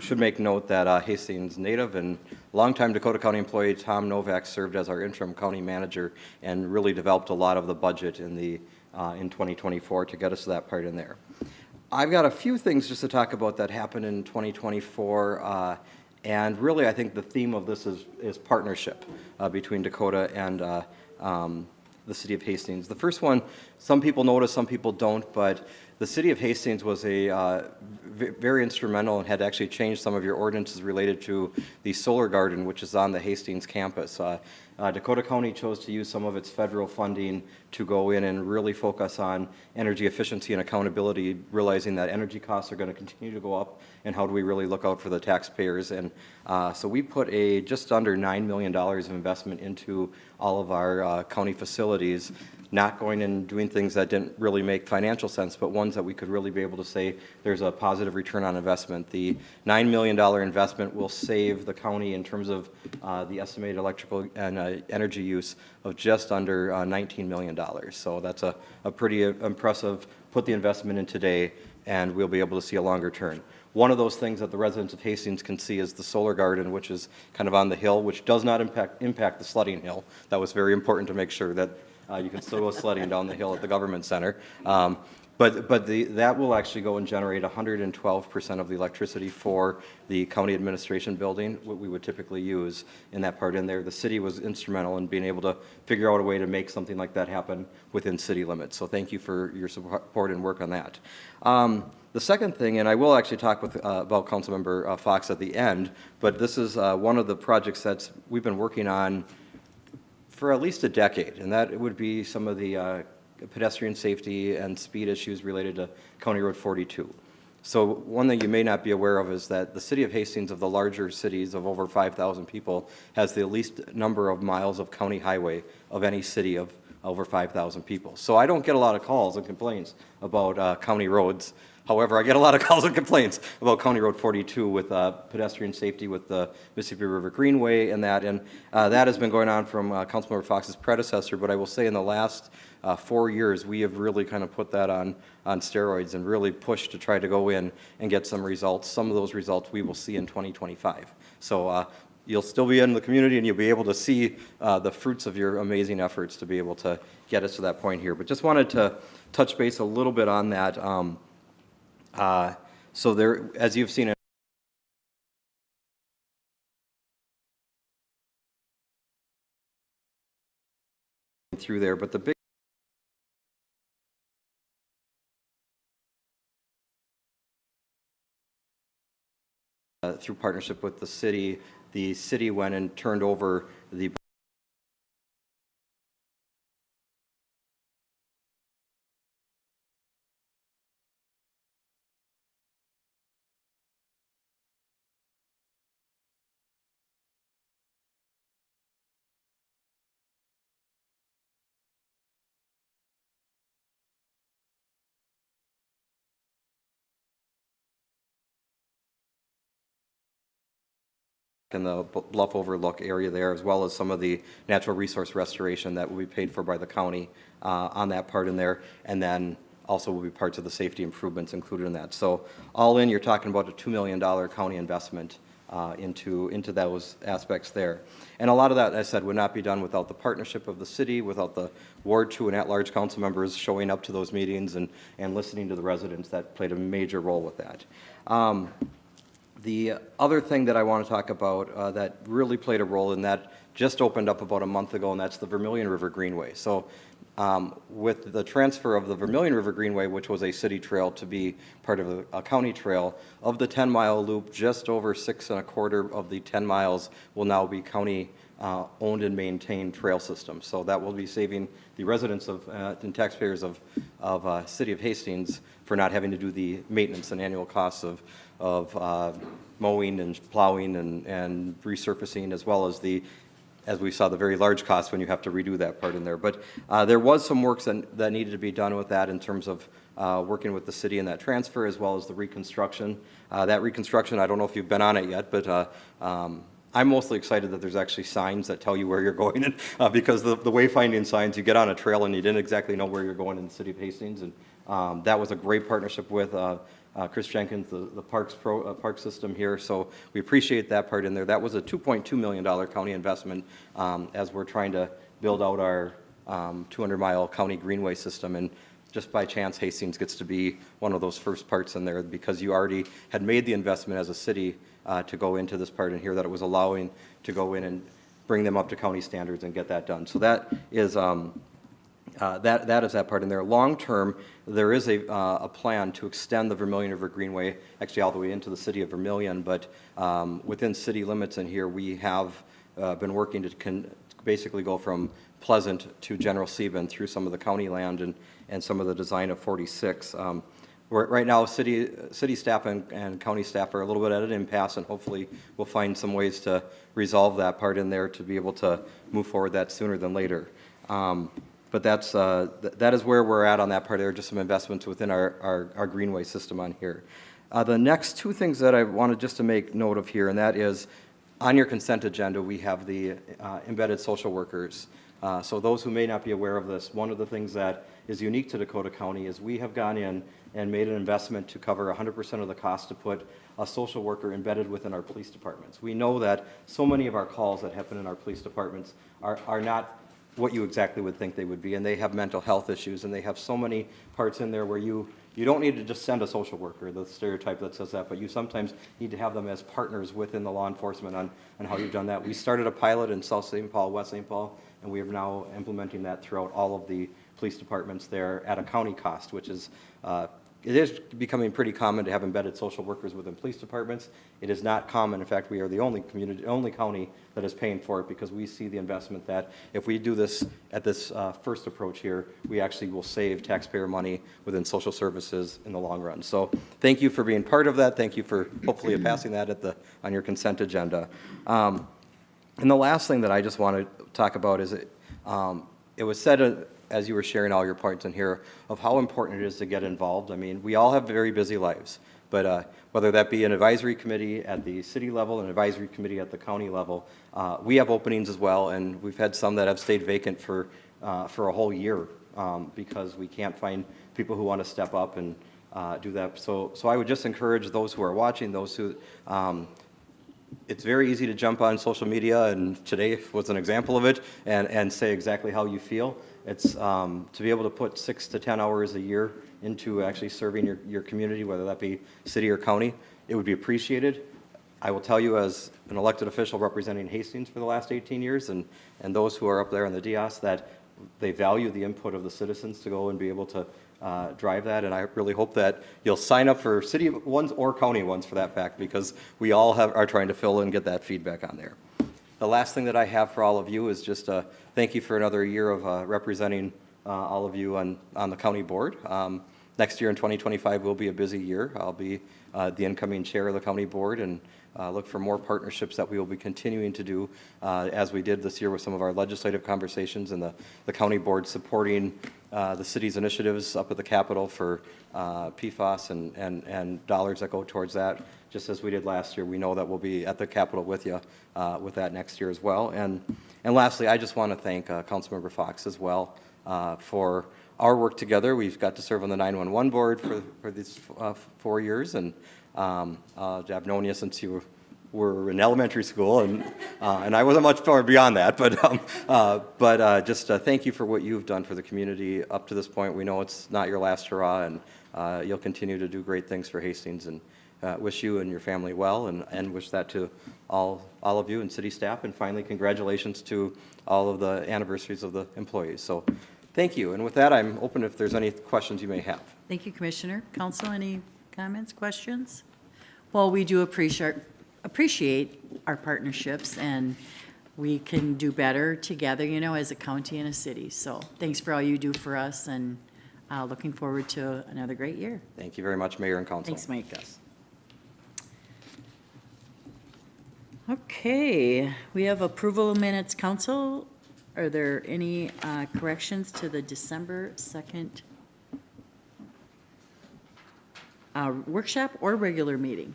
should make note that Hastings native and longtime Dakota County employee Tom Novak served as our interim county manager and really developed a lot of the budget in 2024 to get us to that part in there. I've got a few things just to talk about that happened in 2024. And really, I think the theme of this is partnership between Dakota and the city of Hastings. The first one, some people notice, some people don't, but the city of Hastings was very instrumental and had actually changed some of your ordinances related to the solar garden, which is on the Hastings campus. Dakota County chose to use some of its federal funding to go in and really focus on energy efficiency and accountability, realizing that energy costs are going to continue to go up, and how do we really look out for the taxpayers. And so we put just under $9 million of investment into all of our county facilities, not going and doing things that didn't really make financial sense, but ones that we could really be able to say there's a positive return on investment. The $9 million investment will save the county in terms of the estimated electrical and energy use of just under $19 million. So that's a pretty impressive, put the investment in today, and we'll be able to see a longer turn. One of those things that the residents of Hastings can see is the solar garden, which is kind of on the hill, which does not impact the sledding hill. That was very important to make sure that you can still go sledding down the hill at the government center. But that will actually go and generate 112% of the electricity for the county administration building, what we would typically use in that part in there. The city was instrumental in being able to figure out a way to make something like that happen within city limits. So thank you for your support and work on that. The second thing, and I will actually talk about Councilmember Fox at the end, but this is one of the projects that we've been working on for at least a decade, and that would be some of the pedestrian safety and speed issues related to County Road 42. So one thing you may not be aware of is that the city of Hastings, of the larger cities of over 5,000 people, has the least number of miles of county highway of any city of over 5,000 people. So I don't get a lot of calls and complaints about county roads. However, I get a lot of calls and complaints about County Road 42 with pedestrian safety with the Mississippi River Greenway and that has been going on from Councilmember Fox's predecessor, but I will say in the last 4 years, we have really kind of put that on steroids and really pushed to try to go in and get some results. Some of those results we will see in 2025. So you'll still be in the community and you'll be able to see the fruits of your amazing efforts to be able to get us to that point here. But just wanted to touch base a little bit on that. So there, as you've seen it, through there, but the big through partnership with the city went and turned over the in the Bluff Overlook area there, as well as some of the natural resource restoration that will be paid for by the county on that part in there, and then also will be parts of the safety improvements included in that. So all in, you're talking about a $2 million county investment into those aspects there. And a lot of that, as I said, would not be done without the partnership of the city, without the Ward 2 and at-large council members showing up to those meetings and listening to the residents. That played a major role with that. The other thing that I want to talk about that really played a role in that just opened up about a month ago, and that's the Vermilion River Greenway. So with the transfer of the Vermilion River Greenway, which was a city trail to be part of a county trail, of the 10-mile loop, just over 6 1/4 of the 10 miles will now be county owned and maintained trail system. So that will be saving the residents of and taxpayers of City of Hastings for not having to do the maintenance and annual costs of mowing and plowing and resurfacing, as well as as we saw, the very large costs when you have to redo that part in there. But there was some work that needed to be done with that in terms of working with the city in that transfer, as well as the reconstruction. That reconstruction, I don't know if you've been on it yet, but I'm mostly excited that there's actually signs that tell you where you're going, and, because the wayfinding signs, you get on a trail and you didn't exactly know where you're going in the City of Hastings, and that was a great partnership with Chris Jenkins, the park system here, so we appreciate that part in there. That was a $2.2 million county investment as we're trying to build out our 200-mile county greenway system, and just by chance, Hastings gets to be one of those first parts in there because you already had made the investment as a city to go into this part in here, that it was allowing to go in and bring them up to county standards and get that done. So that is that is that part in there. Long term, there is a plan to extend the Vermilion River Greenway actually all the way into the city of Vermilion, but within city limits in here, we have been working to basically go from Pleasant to General Sieben through some of the county land and some of the design of 46. Right now, city staff and county staff are a little bit at an impasse, and hopefully we'll find some ways to resolve that part in there to be able to move forward that sooner than later. But that is where we're at on that part. There are just some investments within our greenway system on here. The next two things that I wanted just to make note of here, and that is on your consent agenda, we have the embedded social workers. So those who may not be aware of this, one of the things that is unique to Dakota County is we have gone in and made an investment to cover 100% of the cost to put a social worker embedded within our police departments. We know that so many of our calls that happen in our police departments are not what you exactly would think they would be, and they have mental health issues, and they have so many parts in there where you don't need to just send a social worker, the stereotype that says that, but you sometimes need to have them as partners within the law enforcement on how you've done that. We started a pilot in South St. Paul, West St. Paul, and we are now implementing that throughout all of the police departments there at a county cost, which is it is becoming pretty common to have embedded social workers within police departments. It is not common. In fact, we are the only county that is paying for it, because we see the investment that if we do this at this first approach here, we actually will save taxpayer money within social services in the long run. So thank you for being part of that. Thank you for hopefully passing that on your consent agenda. And the last thing that I just want to talk about is it was said as you were sharing all your points in here, of how important it is to get involved. I mean, we all have very busy lives, but whether that be an advisory committee at the city level, an advisory committee at the county level, we have openings as well, and we've had some that have stayed vacant for a whole year because we can't find people who want to step up and do that. So I would just encourage those who are watching, those who, it's very easy to jump on social media, and today was an example of it, and say exactly how you feel. It's to be able to put 6 to 10 hours a year into actually serving your community, whether that be city or county, it would be appreciated. I will tell you, as an elected official representing Hastings for the last 18 years, and those who are up there in the dais, that they value the input of the citizens to go and be able to drive that, and I really hope that you'll sign up for city ones or county ones for that fact, because we all are trying to fill and get that feedback on there. The last thing that I have for all of you is just thank you for another year of representing all of you on the county board. Next year in 2025 will be a busy year. I'll be the incoming chair of the county board, and look for more partnerships that we will be continuing to do as we did this year with some of our legislative conversations, and the county board supporting the city's initiatives up at the Capitol for PFAS and dollars that go towards that. Just as we did last year, we know that we'll be at the Capitol with you with that next year as well. And lastly, I just want to thank Councilmember Fox as well for our work together. We've got to serve on the 911 board for these 4 years, and I've known you since you were in elementary school, and I wasn't much far beyond that, but just thank you for what you've done for the community up to this point. We know it's not your last hurrah, and you'll continue to do great things for Hastings, and wish you and your family well, and wish that to all of you and city staff, and finally, congratulations to all of the anniversaries of the employees. So thank you, and with that, I'm open if there's any questions you may have. Thank you, Commissioner. Council, any comments, questions? Well, we do appreciate our partnerships, and we can do better together, you know, as a county and a city. So thanks for all you do for us, and looking forward to another great year. Thank you very much, Mayor and Council. Thanks, Mike. Yes. Okay, we have approval of minutes. Council, are there any corrections to the December 2nd workshop or regular meeting?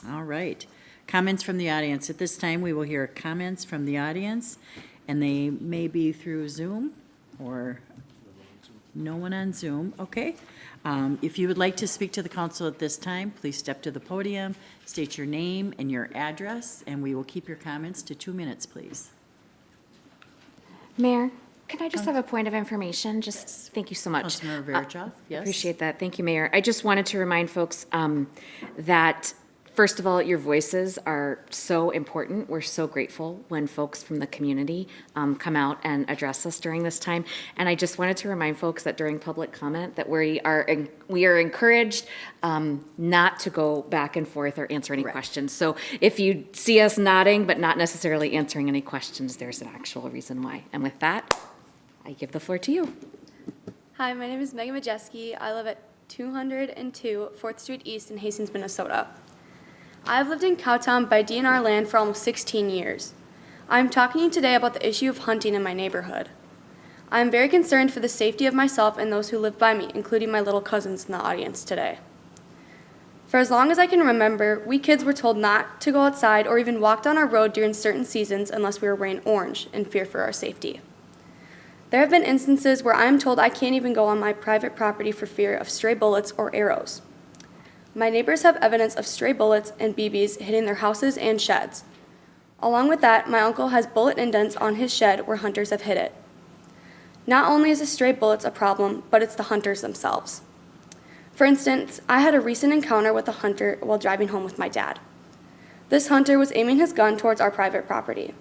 All right. Comments from the audience. At this time, we will hear comments from the audience, and they may be through Zoom or no one on Zoom. Okay. If you would like to speak to the council at this time, please step to the podium, state your name and your address, and we will keep your comments to 2 minutes, please. Mayor, can I just have a point of information? Just, thank you so much. Councilmember Verichoff, yes. Appreciate that. Thank you, Mayor. I just wanted to remind folks that, first of all, your voices are so important. We're so grateful when folks from the community come out and address us during this time. And I just wanted to remind folks that during public comment that we are encouraged not to go back and forth or answer any questions. So if you see us nodding but not necessarily answering any questions, there's an actual reason why. And with that, I give the floor to you. Hi, my name is Megan Majeski. I live at 202 4th Street East in Hastings, Minnesota. I've lived in Cowtown by DNR land for almost 16 years. I'm talking to you today about the issue of hunting in my neighborhood. I am very concerned for the safety of myself and those who live by me, including my little cousins in the audience today. For as long as I can remember, we kids were told not to go outside or even walk down our road during certain seasons unless we were wearing orange in fear for our safety. There have been instances where I am told I can't even go on my private property for fear of stray bullets or arrows. My neighbors have evidence of stray bullets and BBs hitting their houses and sheds. Along with that, my uncle has bullet indents on his shed where hunters have hit it. Not only is the stray bullets a problem, but it's the hunters themselves. For instance, I had a recent encounter with a hunter while driving home with my dad. This hunter was aiming his gun towards our private property.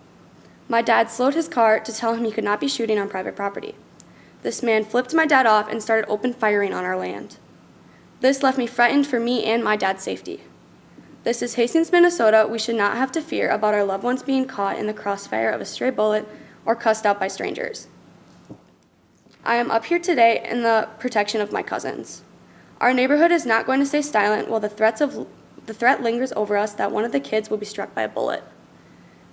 My dad slowed his car to tell him he could not be shooting on private property. This man flipped my dad off and started open firing on our land. This left me frightened for me and my dad's safety. This is Hastings, Minnesota. We should not have to fear about our loved ones being caught in the crossfire of a stray bullet or cussed out by strangers. I am up here today in the protection of my cousins. Our neighborhood is not going to stay silent while the threat lingers over us that one of the kids will be struck by a bullet.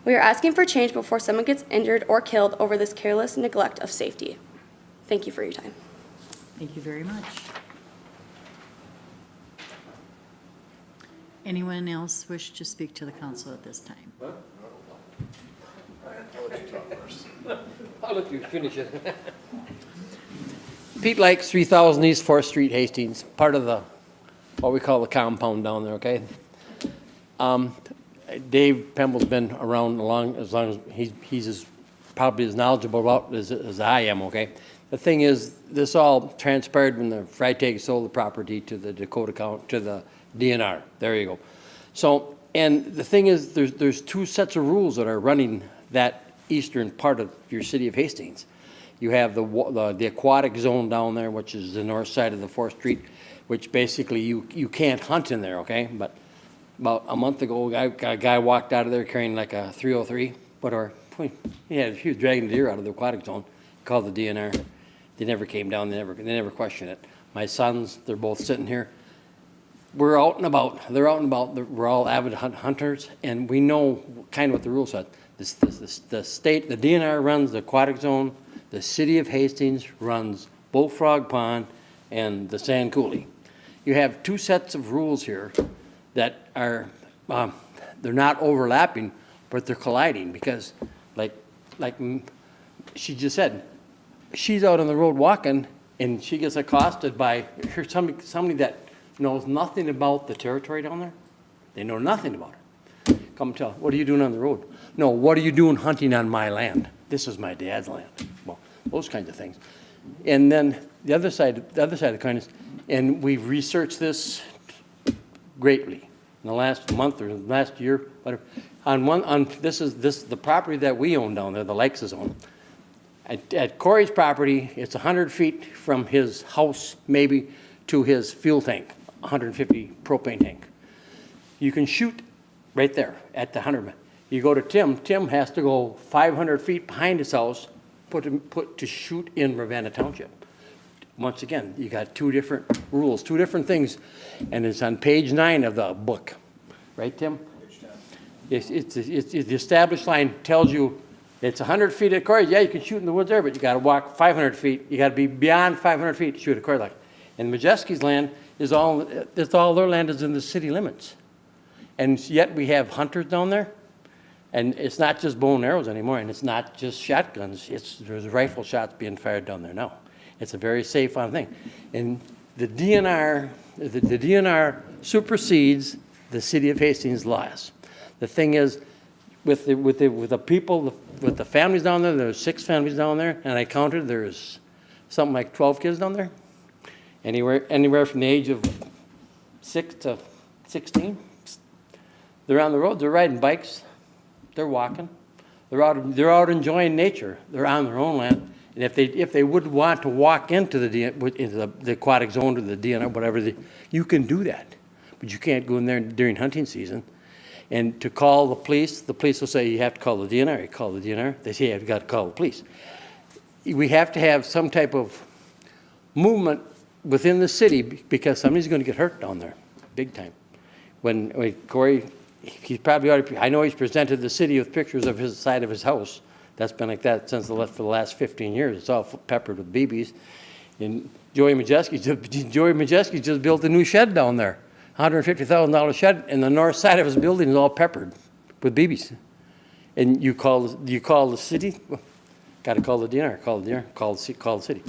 We are asking for change before someone gets injured or killed over this careless neglect of safety. Thank you for your time. Thank you very much. Anyone else wish to speak to the council at this time? I'll let you finish it. Pete Lakes, 3000 East 4th Street, Hastings, part of the, what we call the compound down there, okay? Dave Pemble's been around as long as he's probably as knowledgeable about as I am, okay? The thing is, this all transpired when the Freitag sold the property to the Dakota to the DNR. There you go. So, and the thing is, there's two sets of rules that are running that eastern part of your city of Hastings. You have the aquatic zone down there, which is the north side of the 4th Street, which basically you can't hunt in there, okay? But about a month ago, a guy walked out of there carrying like a 303, whatever. He was dragging a deer out of the aquatic zone. Called the DNR. They never came down. They never questioned it. My sons, they're both sitting here. We're out and about. They're out and about. We're all avid hunters, and we know kind of what the rules are. The state, the DNR runs the aquatic zone. The city of Hastings runs Bullfrog Pond and the Sand Coulee. You have two sets of rules here that are, they're not overlapping, but they're colliding because, like she just said, she's out on the road walking and she gets accosted by somebody that knows nothing about the territory down there. They know nothing about it. Come tell, what are you doing on the road? No, what are you doing hunting on my land? This is my dad's land. Well, those kinds of things. And then the other side of the coin is, and we've researched this greatly in the last month or last year, whatever. This is the property that we own down there, the Lakes own. At Corey's property, it's 100 feet from his house, maybe, to his fuel tank, 150 propane tank. You can shoot right there at the 100. You go to Tim has to go 500 feet behind his house to shoot in Ravenna Township. Once again, you got two different rules, two different things, and it's on page 9 of the book. Right, Tim? Page 10. It's the established line tells you it's 100 feet at Corey. Yeah, you can shoot in the woods there, but you got to walk 500 feet. You got to be beyond 500 feet to shoot at Corey. And Majeski's land is all their land is in the city limits. And yet we have hunters down there. And it's not just bow and arrows anymore, and it's not just shotguns. There's rifle shots being fired down there now. It's a very safe thing. And the DNR supersedes the city of Hastings laws. The thing is, with the people, with the families down there, there's 6 families down there, and I counted there's something like 12 kids down there. Anywhere from the age of 6 to 16. They're on the road. They're riding bikes. They're walking. They're out enjoying nature. They're on their own land. And if they would want to walk into the aquatic zone or the DNR, whatever, you can do that. But you can't go in there during hunting season. And to call the police will say you have to call the DNR. You call the DNR. They say you've got to call the police. We have to have some type of movement within the city because somebody's going to get hurt down there, big time. When Corey. He's probably already, I know he's presented the city with pictures of his side of his house. That's been like that for the last 15 years. It's all peppered with BBs. And Joey Majeski just built a new shed down there, $150,000 shed, and the north side of his building is all peppered with BBs. And you call the city, got to call the DNR, call the city.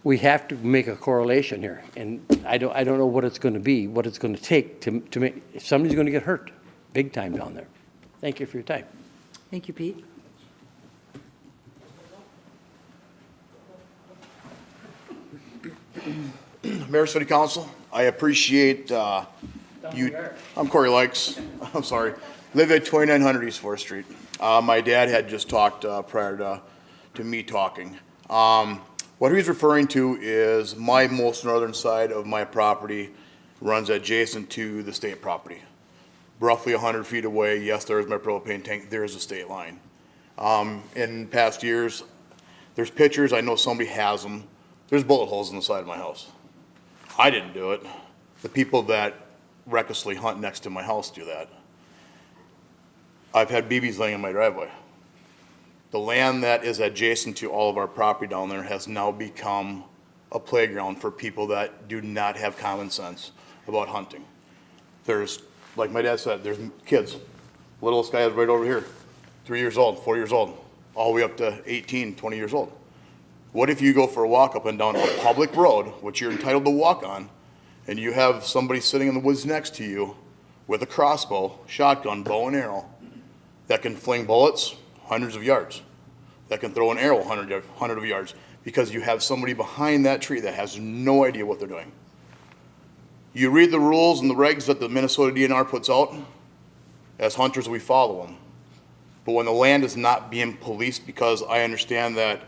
We have to make a correlation here, and I don't know what it's going to be, what it's going to take to make. If somebody's going to get hurt, big time down there. Thank you for your time. Thank you, Pete. Mayor, City Council, I appreciate you. I'm Corey Likes. I'm sorry. Live at 2900 East 4th Street. My dad had just talked prior to me talking. What he's referring to is my most northern side of my property runs adjacent to the state property. Roughly 100 feet away, yes, there is my propane tank. There is a state line. In past years, there's pictures. I know somebody has them. There's bullet holes in the side of my house. I didn't do it. The people that recklessly hunt next to my house do that. I've had BBs laying in my driveway. The land that is adjacent to all of our property down there has now become a playground for people that do not have common sense about hunting. There's, like my dad said, there's kids. Littlest guy is right over here, 3 years old, 4 years old, all the way up to 18, 20 years old. What if you go for a walk up and down a public road, which you're entitled to walk on, and you have somebody sitting in the woods next to you with a crossbow, shotgun, bow and arrow, that can fling bullets hundreds of yards, that can throw an arrow hundred of yards, because you have somebody behind that tree that has no idea what they're doing. You read the rules and the regs that the Minnesota DNR puts out. As hunters, we follow them. But when the land is not being policed, because I understand that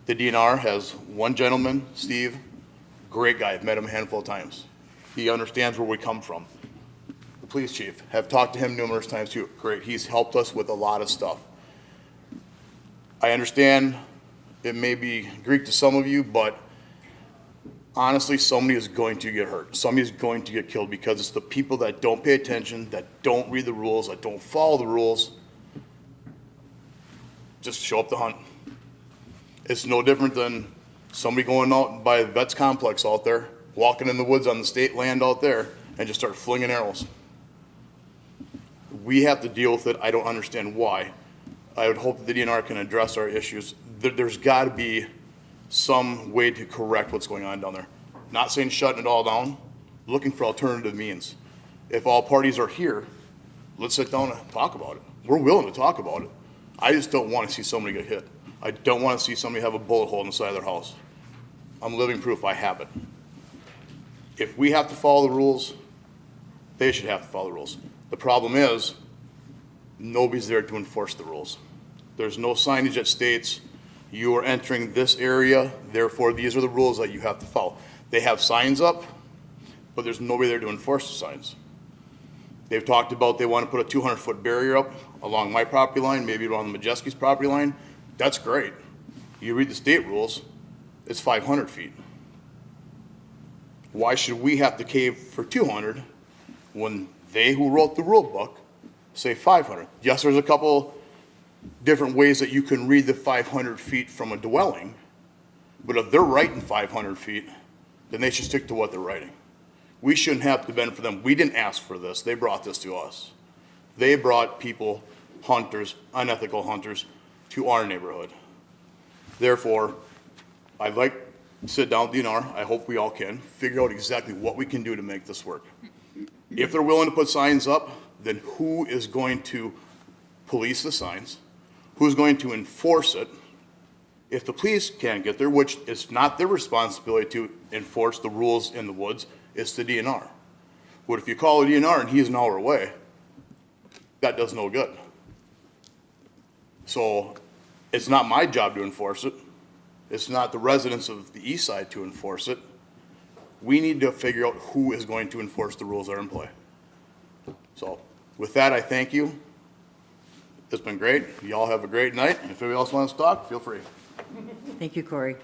the DNR has one gentleman, Steve, great guy, I've met him a handful of times. He understands where we come from. The police chief, have talked to him numerous times too. Great, he's helped us with a lot of stuff. I understand it may be Greek to some of you, but honestly, somebody is going to get hurt. Somebody is going to get killed, because it's the people that don't pay attention, that don't read the rules, that don't follow the rules, just show up to hunt. It's no different than somebody going out by the vets complex out there, walking in the woods on the state land out there, and just start flinging arrows. We have to deal with it. I don't understand why. I would hope that the DNR can address our issues. There's got to be some way to correct what's going on down there. Not saying shutting it all down, looking for alternative means. If all parties are here, let's sit down and talk about it. We're willing to talk about it. I just don't want to see somebody get hit. I don't want to see somebody have a bullet hole in the side of their house. I'm living proof I have it. If we have to follow the rules, they should have to follow the rules. The problem is, nobody's there to enforce the rules. There's no signage that states, you are entering this area, therefore these are the rules that you have to follow. They have signs up, but there's nobody there to enforce the signs. They've talked about they want to put a 200-foot barrier up along my property line, maybe around the Majeski's property line. That's great. You read the state rules, it's 500 feet. Why should we have to cave for 200 when they who wrote the rule book say 500? Yes, there's a couple different ways that you can read the 500 feet from a dwelling, but if they're writing 500 feet, then they should stick to what they're writing. We shouldn't have to bend for them. We didn't ask for this. They brought this to us. They brought people, hunters, unethical hunters, to our neighborhood. Therefore, I'd like to sit down with DNR. I hope we all can figure out exactly what we can do to make this work. If they're willing to put signs up, then who is going to police the signs? Who's going to enforce it? If the police can't get there, which is not their responsibility to enforce the rules in the woods, it's the DNR. But if you call the DNR and he's an hour away, that does no good. So it's not my job to enforce it. It's not the residents of the east side to enforce it. We need to figure out who is going to enforce the rules that are in play. So with that, I thank you. It's been great. Y'all have a great night. If anybody else wants to talk, feel free. Thank you, Corey.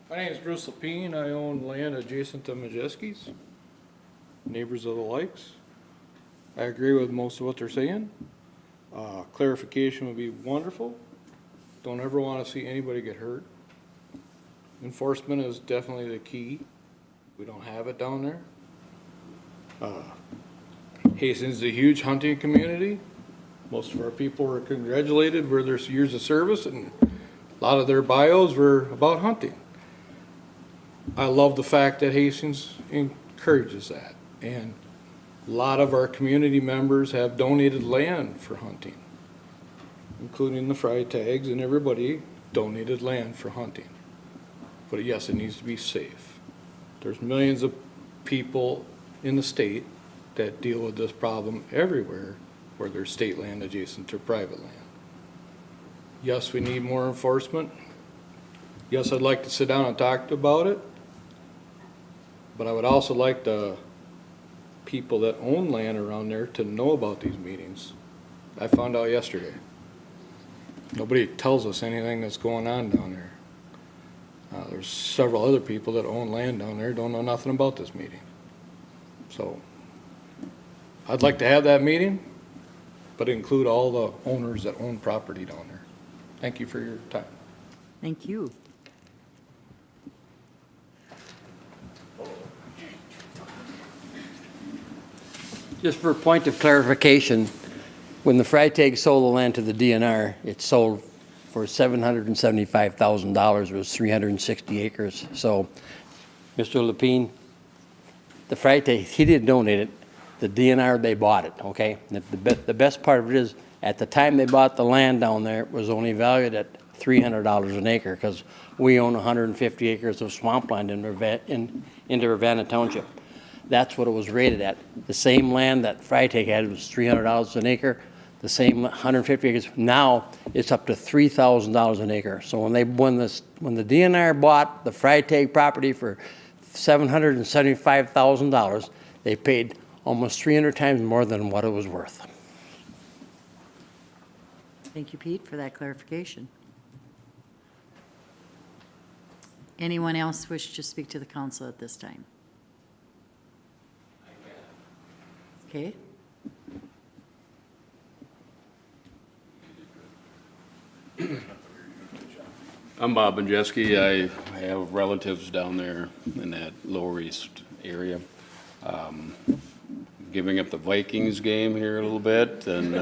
My name is Bruce Lapine. I own land adjacent to Majeski's. Neighbors of the likes. I agree with most of what they're saying. Clarification would be wonderful. Don't ever want to see anybody get hurt. Enforcement is definitely the key. We don't have it down there. Hastings is a huge hunting community. Most of our people were congratulated for their years of service, and a lot of their bios were about hunting. I love the fact that Hastings encourages that, and a lot of our community members have donated land for hunting, including the Freitags, and everybody donated land for hunting. But yes, it needs to be safe. There's millions of people in the state that deal with this problem everywhere where there's state land adjacent to private land. Yes, we need more enforcement. Yes, I'd like to sit down and talk about it. But I would also like the people that own land around there to know about these meetings. I found out yesterday. Nobody tells us anything that's going on down there. There's several other people that own land down there, don't know nothing about this meeting. So I'd like to have that meeting, but include all the owners that own property down there. Thank you for your time. Thank you. Just for a point of clarification, when the Freitag sold the land to the DNR, it sold for $775,000. It was 360 acres. So, Mr. Lapine, the Freitag, he didn't donate it. The DNR, they bought it, okay? The best part of it is, at the time they bought the land down there, it was only valued at $300 an acre, because we own 150 acres of swampland in Urbana Township. That's what it was rated at. The same land that Freitag had was $300 an acre. The same 150 acres. Now it's up to $3,000 an acre. So when the DNR bought the Freitag property for $775,000, they paid almost 300 times more than what it was worth. Thank you, Pete, for that clarification. Anyone else wish to speak to the council at this time? Okay. I'm Bob Majeski. I have relatives down there in that Lower East area. Giving up the Vikings game here a little bit, and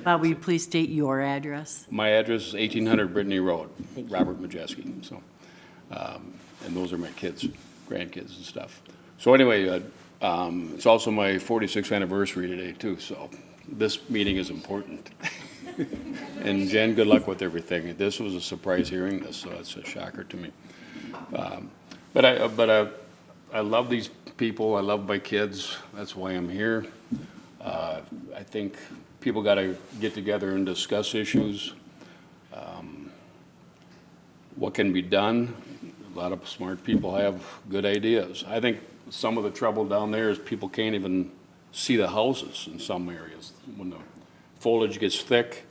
Bob, will you please state your address? my address is 1800 Brittany Road, Robert Majeski. So, and those are my kids, grandkids and stuff. So anyway, it's also my 46th anniversary today too, so this meeting is important. And Jen, good luck with everything. This was a surprise hearing this, so it's a shocker to me. But I love these people. I love my kids. That's why I'm here. I think people got to get together and discuss issues. What can be done? A lot of smart people have good ideas. I think some of the trouble down there is people can't even see the houses in some areas. When the foliage gets thick,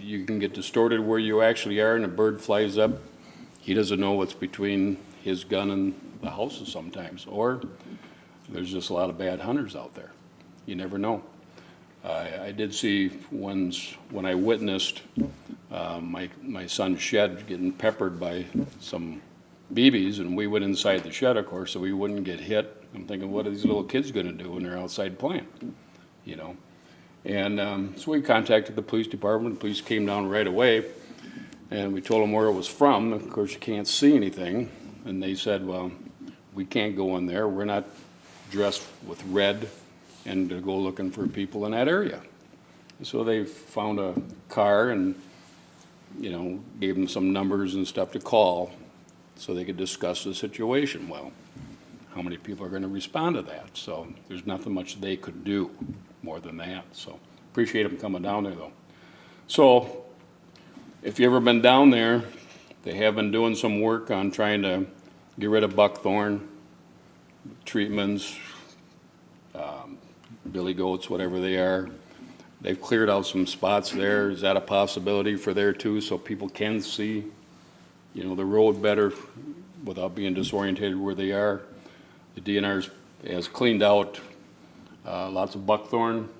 you can get distorted where you actually are, and a bird flies up. He doesn't know what's between his gun and the houses sometimes. Or there's just a lot of bad hunters out there. You never know. I did see ones when I witnessed my son's shed getting peppered by some BBs, and we went inside the shed, of course, so we wouldn't get hit. I'm thinking, what are these little kids going to do when they're outside playing? You know. And so we contacted the police department. The police came down right away, and we told them where it was from. Of course, you can't see anything. And they said, well, we can't go in there. We're not dressed with red and to go looking for people in that area. So they found a car and, you know, gave them some numbers and stuff to call so they could discuss the situation. Well, how many people are going to respond to that? So there's nothing much they could do more than that. So appreciate them coming down there, though. So if you've ever been down there, they have been doing some work on trying to get rid of buckthorn, treatments, billy goats, whatever they are. They've cleared out some spots there. Is that a possibility for there too, so people can see, you know, the road better without being disoriented where they are? The DNR has cleaned out lots of buckthorn,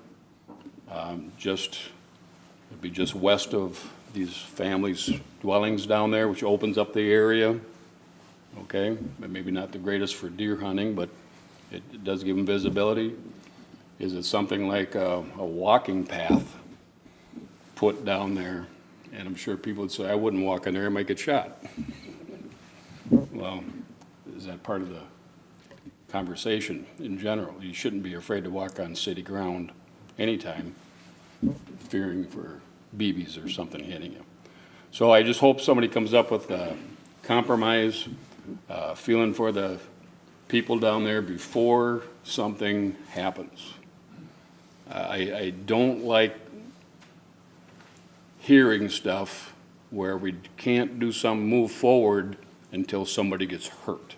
it'd be just west of these families' dwellings down there, which opens up the area. Okay, maybe not the greatest for deer hunting, but it does give them visibility. Is it something like a walking path put down there? And I'm sure people would say, I wouldn't walk in there, I might get shot. Well, is that part of the conversation in general? You shouldn't be afraid to walk on city ground anytime, fearing for BBs or something hitting you. So I just hope somebody comes up with a compromise, feeling for the people down there before something happens. I don't like hearing stuff where we can't do some move forward until somebody gets hurt.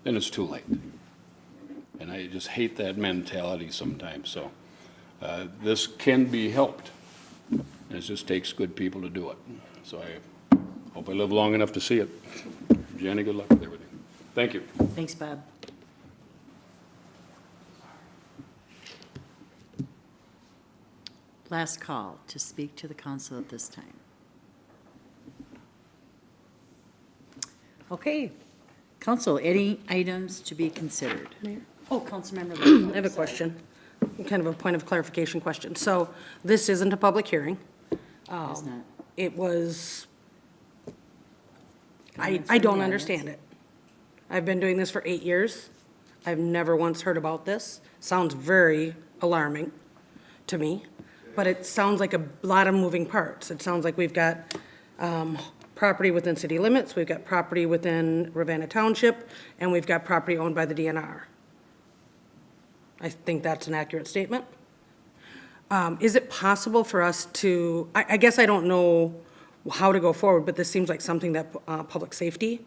Then it's too late. And I just hate that mentality sometimes. So this can be helped. And it just takes good people to do it. So I Hope I live long enough to see it. Jenny, good luck with everything. Thank you. Thanks, Bob. Last call to speak to the council at this time. Okay, council, any items to be considered? Mayor? Oh, Councilmember. I have a question, kind of a point of clarification question. So this isn't a public hearing. It's not. It was, Comments I from don't the understand audience? it. I've been doing this for 8 years. I've never once heard about this. Sounds very alarming to me, but it sounds like a lot of moving parts. It sounds like we've got property within city limits, we've got property within Ravenna Township, and we've got property owned by the DNR. I think that's an accurate statement. Is it possible for us to, I guess I don't know how to go forward, but this seems like something that public safety,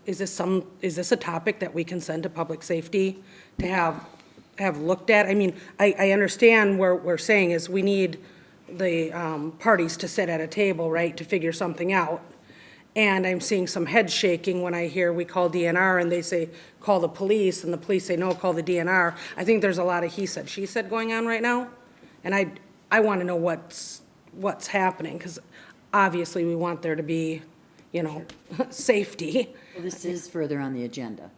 is this a topic that we can send to public safety to have looked at? I mean, I understand where we're saying is we need the parties to sit at a table, right, to figure something out. And I'm seeing some head shaking when I hear we call DNR and they say, call the police, and the police say, no, call the DNR. I think there's a lot of he said, she said going on right now. And I want to know what's happening, because obviously we want there to be, safety. Well, this is further on the agenda,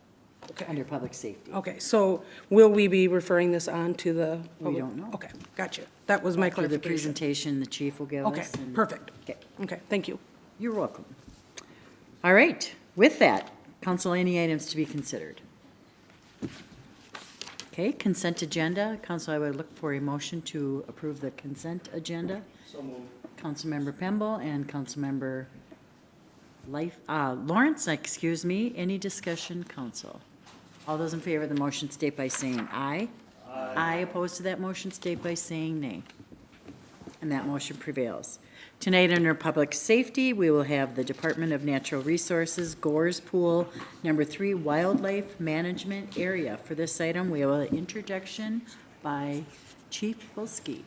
under public safety. Okay, so will we be referring this on to the? We don't know. Okay, gotcha. That was my After the clarification. presentation the chief will give us. Okay, and- perfect. Okay. Okay, thank you. You're welcome. All right, with that, council, any items to be considered? Okay, consent agenda. Council, I would look for a motion to approve the consent agenda. So moved. Councilmember Pemble and Councilmember Lawrence, excuse me. Any discussion, council? All those in favor of the motion state by saying aye. Aye. Opposed to that motion state by saying nay. And that motion prevails. Tonight, under public safety, we will have the Department of Natural Resources, Gores Pool, number 3, Wildlife Management Area. For this item, we have an introduction by Chief Polsky.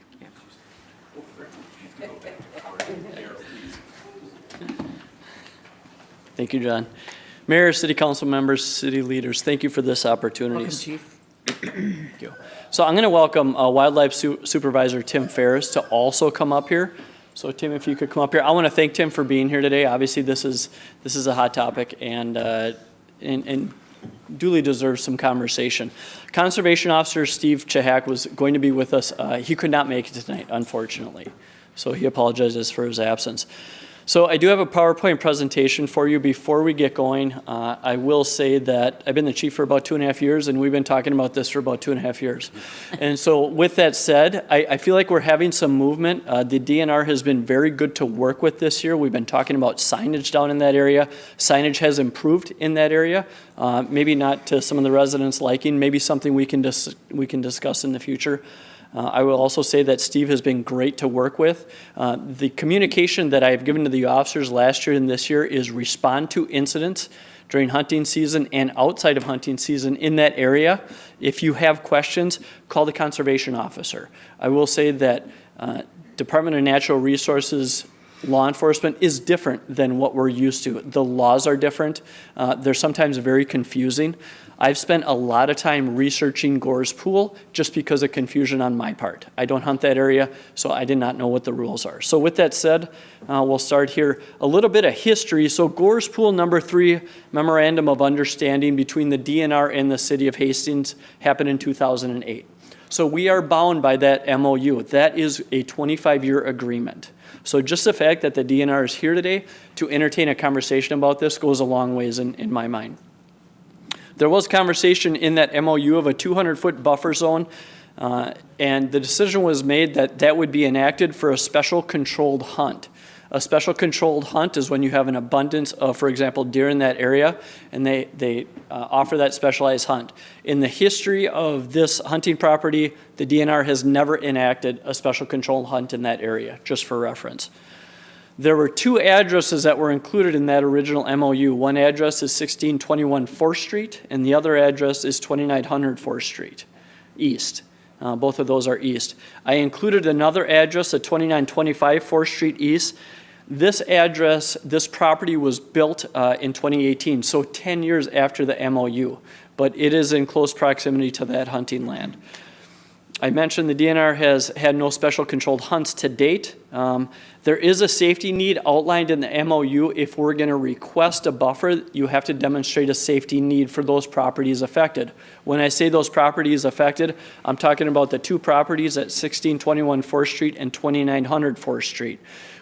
Thank you, John. Mayor, city council members, city leaders, thank you for this opportunity. Welcome, Chief. Thank you. So I'm going to welcome Wildlife Supervisor Tim Ferris to also come up here. So Tim, if you could come up here. I want to thank Tim for being here today. Obviously, this is a hot topic and duly deserves some conversation. Conservation Officer Steve Chahak was going to be with us. He could not make it tonight, unfortunately. So he apologizes for his absence. So I do have a PowerPoint presentation for you. Before we get going, I will say that I've been the chief for about 2.5 years, and we've been talking about this for about 2.5 years. And so with that said, I feel like we're having some movement. The DNR has been very good to work with this year. We've been talking about signage down in that area. Signage has improved in that area. Maybe not to some of the residents' liking, maybe something we can discuss in the future. I will also say that Steve has been great to work with. The communication that I have given to the officers last year and this year is respond to incidents during hunting season and outside of hunting season in that area. If you have questions, call the conservation officer. I will say that Department of Natural Resources law enforcement is different than what we're used to. The laws are different. They're sometimes very confusing. I've spent a lot of time researching Gores Pool just because of confusion on my part. I don't hunt that area, so I did not know what the rules are. So with that said, we'll start here. A little bit of history. So Gores Pool number 3, Memorandum of Understanding between the DNR and the City of Hastings happened in 2008. So we are bound by that MOU. That is a 25-year agreement. So just the fact that the DNR is here today to entertain a conversation about this goes a long ways in my mind. There was conversation in that MOU of a 200-foot buffer zone, and the decision was made that that would be enacted for a special controlled hunt. A special controlled hunt is when you have an abundance of, for example, deer in that area, and they offer that specialized hunt. In the history of this hunting property, the DNR has never enacted a special controlled hunt in that area, just for reference. There were 2 addresses that were included in that original MOU. One address is 1621 4th Street, and the other address is 2900 4th Street, east. Both of those are east. I included another address at 2925 4th Street East. This address, this property was built in 2018, so 10 years after the MOU, but it is in close proximity to that hunting land. I mentioned the DNR has had no special controlled hunts to date. There is a safety need outlined in the MOU. If we're going to request a buffer, you have to demonstrate a safety need for those properties affected. When I say those properties affected, I'm talking about the two properties at 1621 4th Street and 2900 4th Street.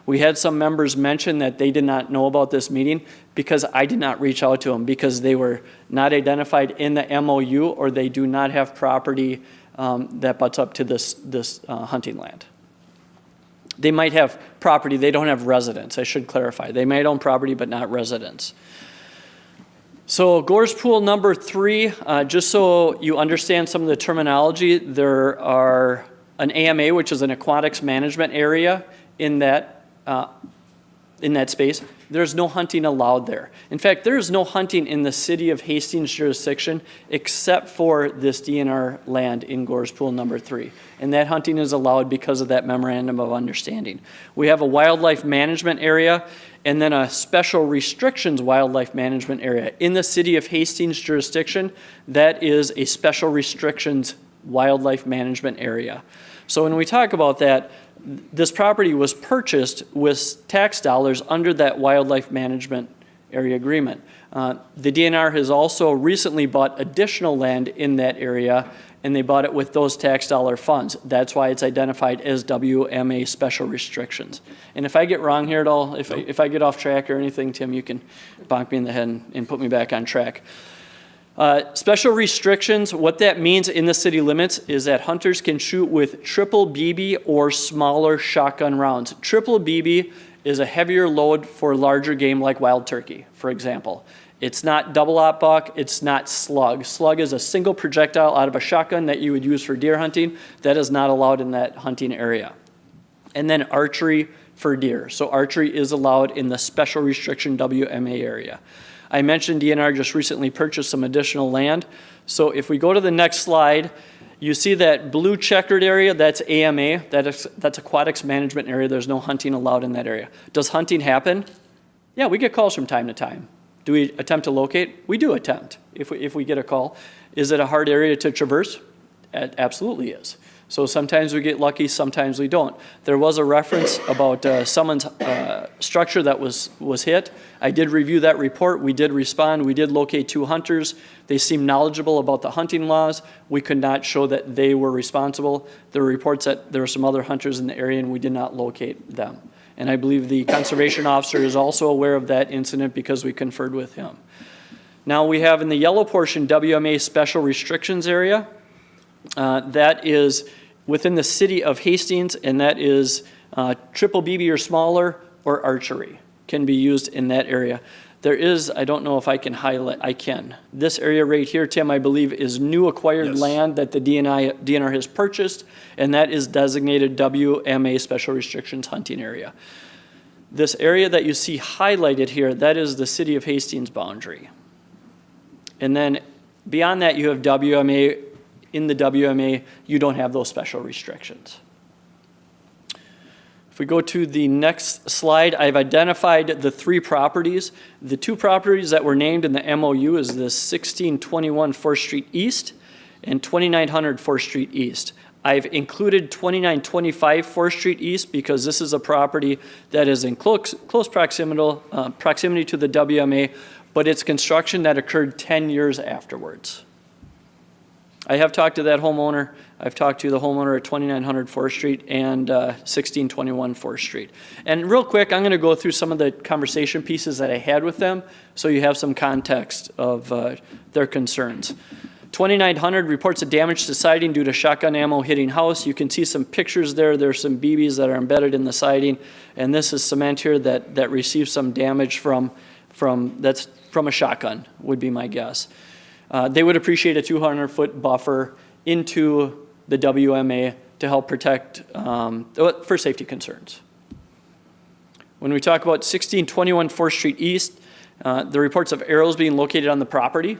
We had some members mention that they did not know about this meeting because I did not reach out to them because they were not identified in the MOU or they do not have property that butts up to this hunting land. They might have property, they don't have residence, I should clarify. They might own property but not residence. So Gores Pool number 3, just so you understand some of the terminology, there are an AMA, which is an aquatics management area in that space. There's no hunting allowed there. In fact, there is no hunting in the city of Hastings jurisdiction except for this DNR land in Gores Pool number 3. And that hunting is allowed because of that memorandum of understanding. We have a wildlife management area and then a special restrictions wildlife management area. In the city of Hastings jurisdiction, that is a special restrictions wildlife management area. So when we talk about that, this property was purchased with tax dollars under that wildlife management area agreement. The DNR has also recently bought additional land in that area, and they bought it with those tax dollar funds. That's why it's identified as WMA special restrictions. And if I get wrong here at all, if I get off track or anything, Tim, you can bonk me in the head and put me back on track. Special restrictions, what that means in the city limits is that hunters can shoot with triple BB or smaller shotgun rounds. Triple BB is a heavier load for larger game like wild turkey, for example. It's not double-aught buck, it's not slug. Slug is a single projectile out of a shotgun that you would use for deer hunting. That is not allowed in that hunting area. And then archery for deer. So archery is allowed in the special restriction WMA area. I mentioned DNR just recently purchased some additional land. So if we go to the next slide, you see that blue checkered area, that's AMA, that's aquatics management area. There's no hunting allowed in that area. Does hunting happen? Yeah, we get calls from time to time. Do we attempt to locate? We do attempt if we get a call. Is it a hard area to traverse? It absolutely is. So sometimes we get lucky, sometimes we don't. There was a reference about someone's structure that was hit. I did review that report. We did respond. We did locate 2 hunters. They seemed knowledgeable about the hunting laws. We could not show that they were responsible. There were reports that there were some other hunters in the area and we did not locate them. And I believe the conservation officer is also aware of that incident because we conferred with him. Now we have in the yellow portion WMA special restrictions area. That is within the city of Hastings, and that is triple BB or smaller or archery can be used in that area. There is, I don't know if I can highlight, I can. This area right here, Tim, I believe is new acquired land that the DNR has purchased, and that is designated WMA special restrictions hunting area. This area that you see highlighted here, that is the city of Hastings boundary. And then beyond that, you have WMA. In the WMA, you don't have those special restrictions. If we go to the next slide, I've identified the 3 properties. The 2 properties that were named in the MOU is the 1621 4th Street East and 2900 4th Street East. I've included 2925 4th Street East because this is a property that is in close proximity to the WMA, but it's construction that occurred 10 years afterwards. I have talked to that homeowner. I've talked to the homeowner at 2900 4th Street and 1621 4th Street. And real quick, I'm going to go through some of the conversation pieces that I had with them so you have some context of their concerns. 2900 reports of damage to siding due to shotgun ammo hitting house. You can see some pictures there. There's some BBs that are embedded in the siding. And this is cement here that received some damage from a shotgun, would be my guess. They would appreciate a 200-foot buffer into the WMA to help protect for safety concerns. When we talk about 1621 4th Street East, the reports of arrows being located on the property.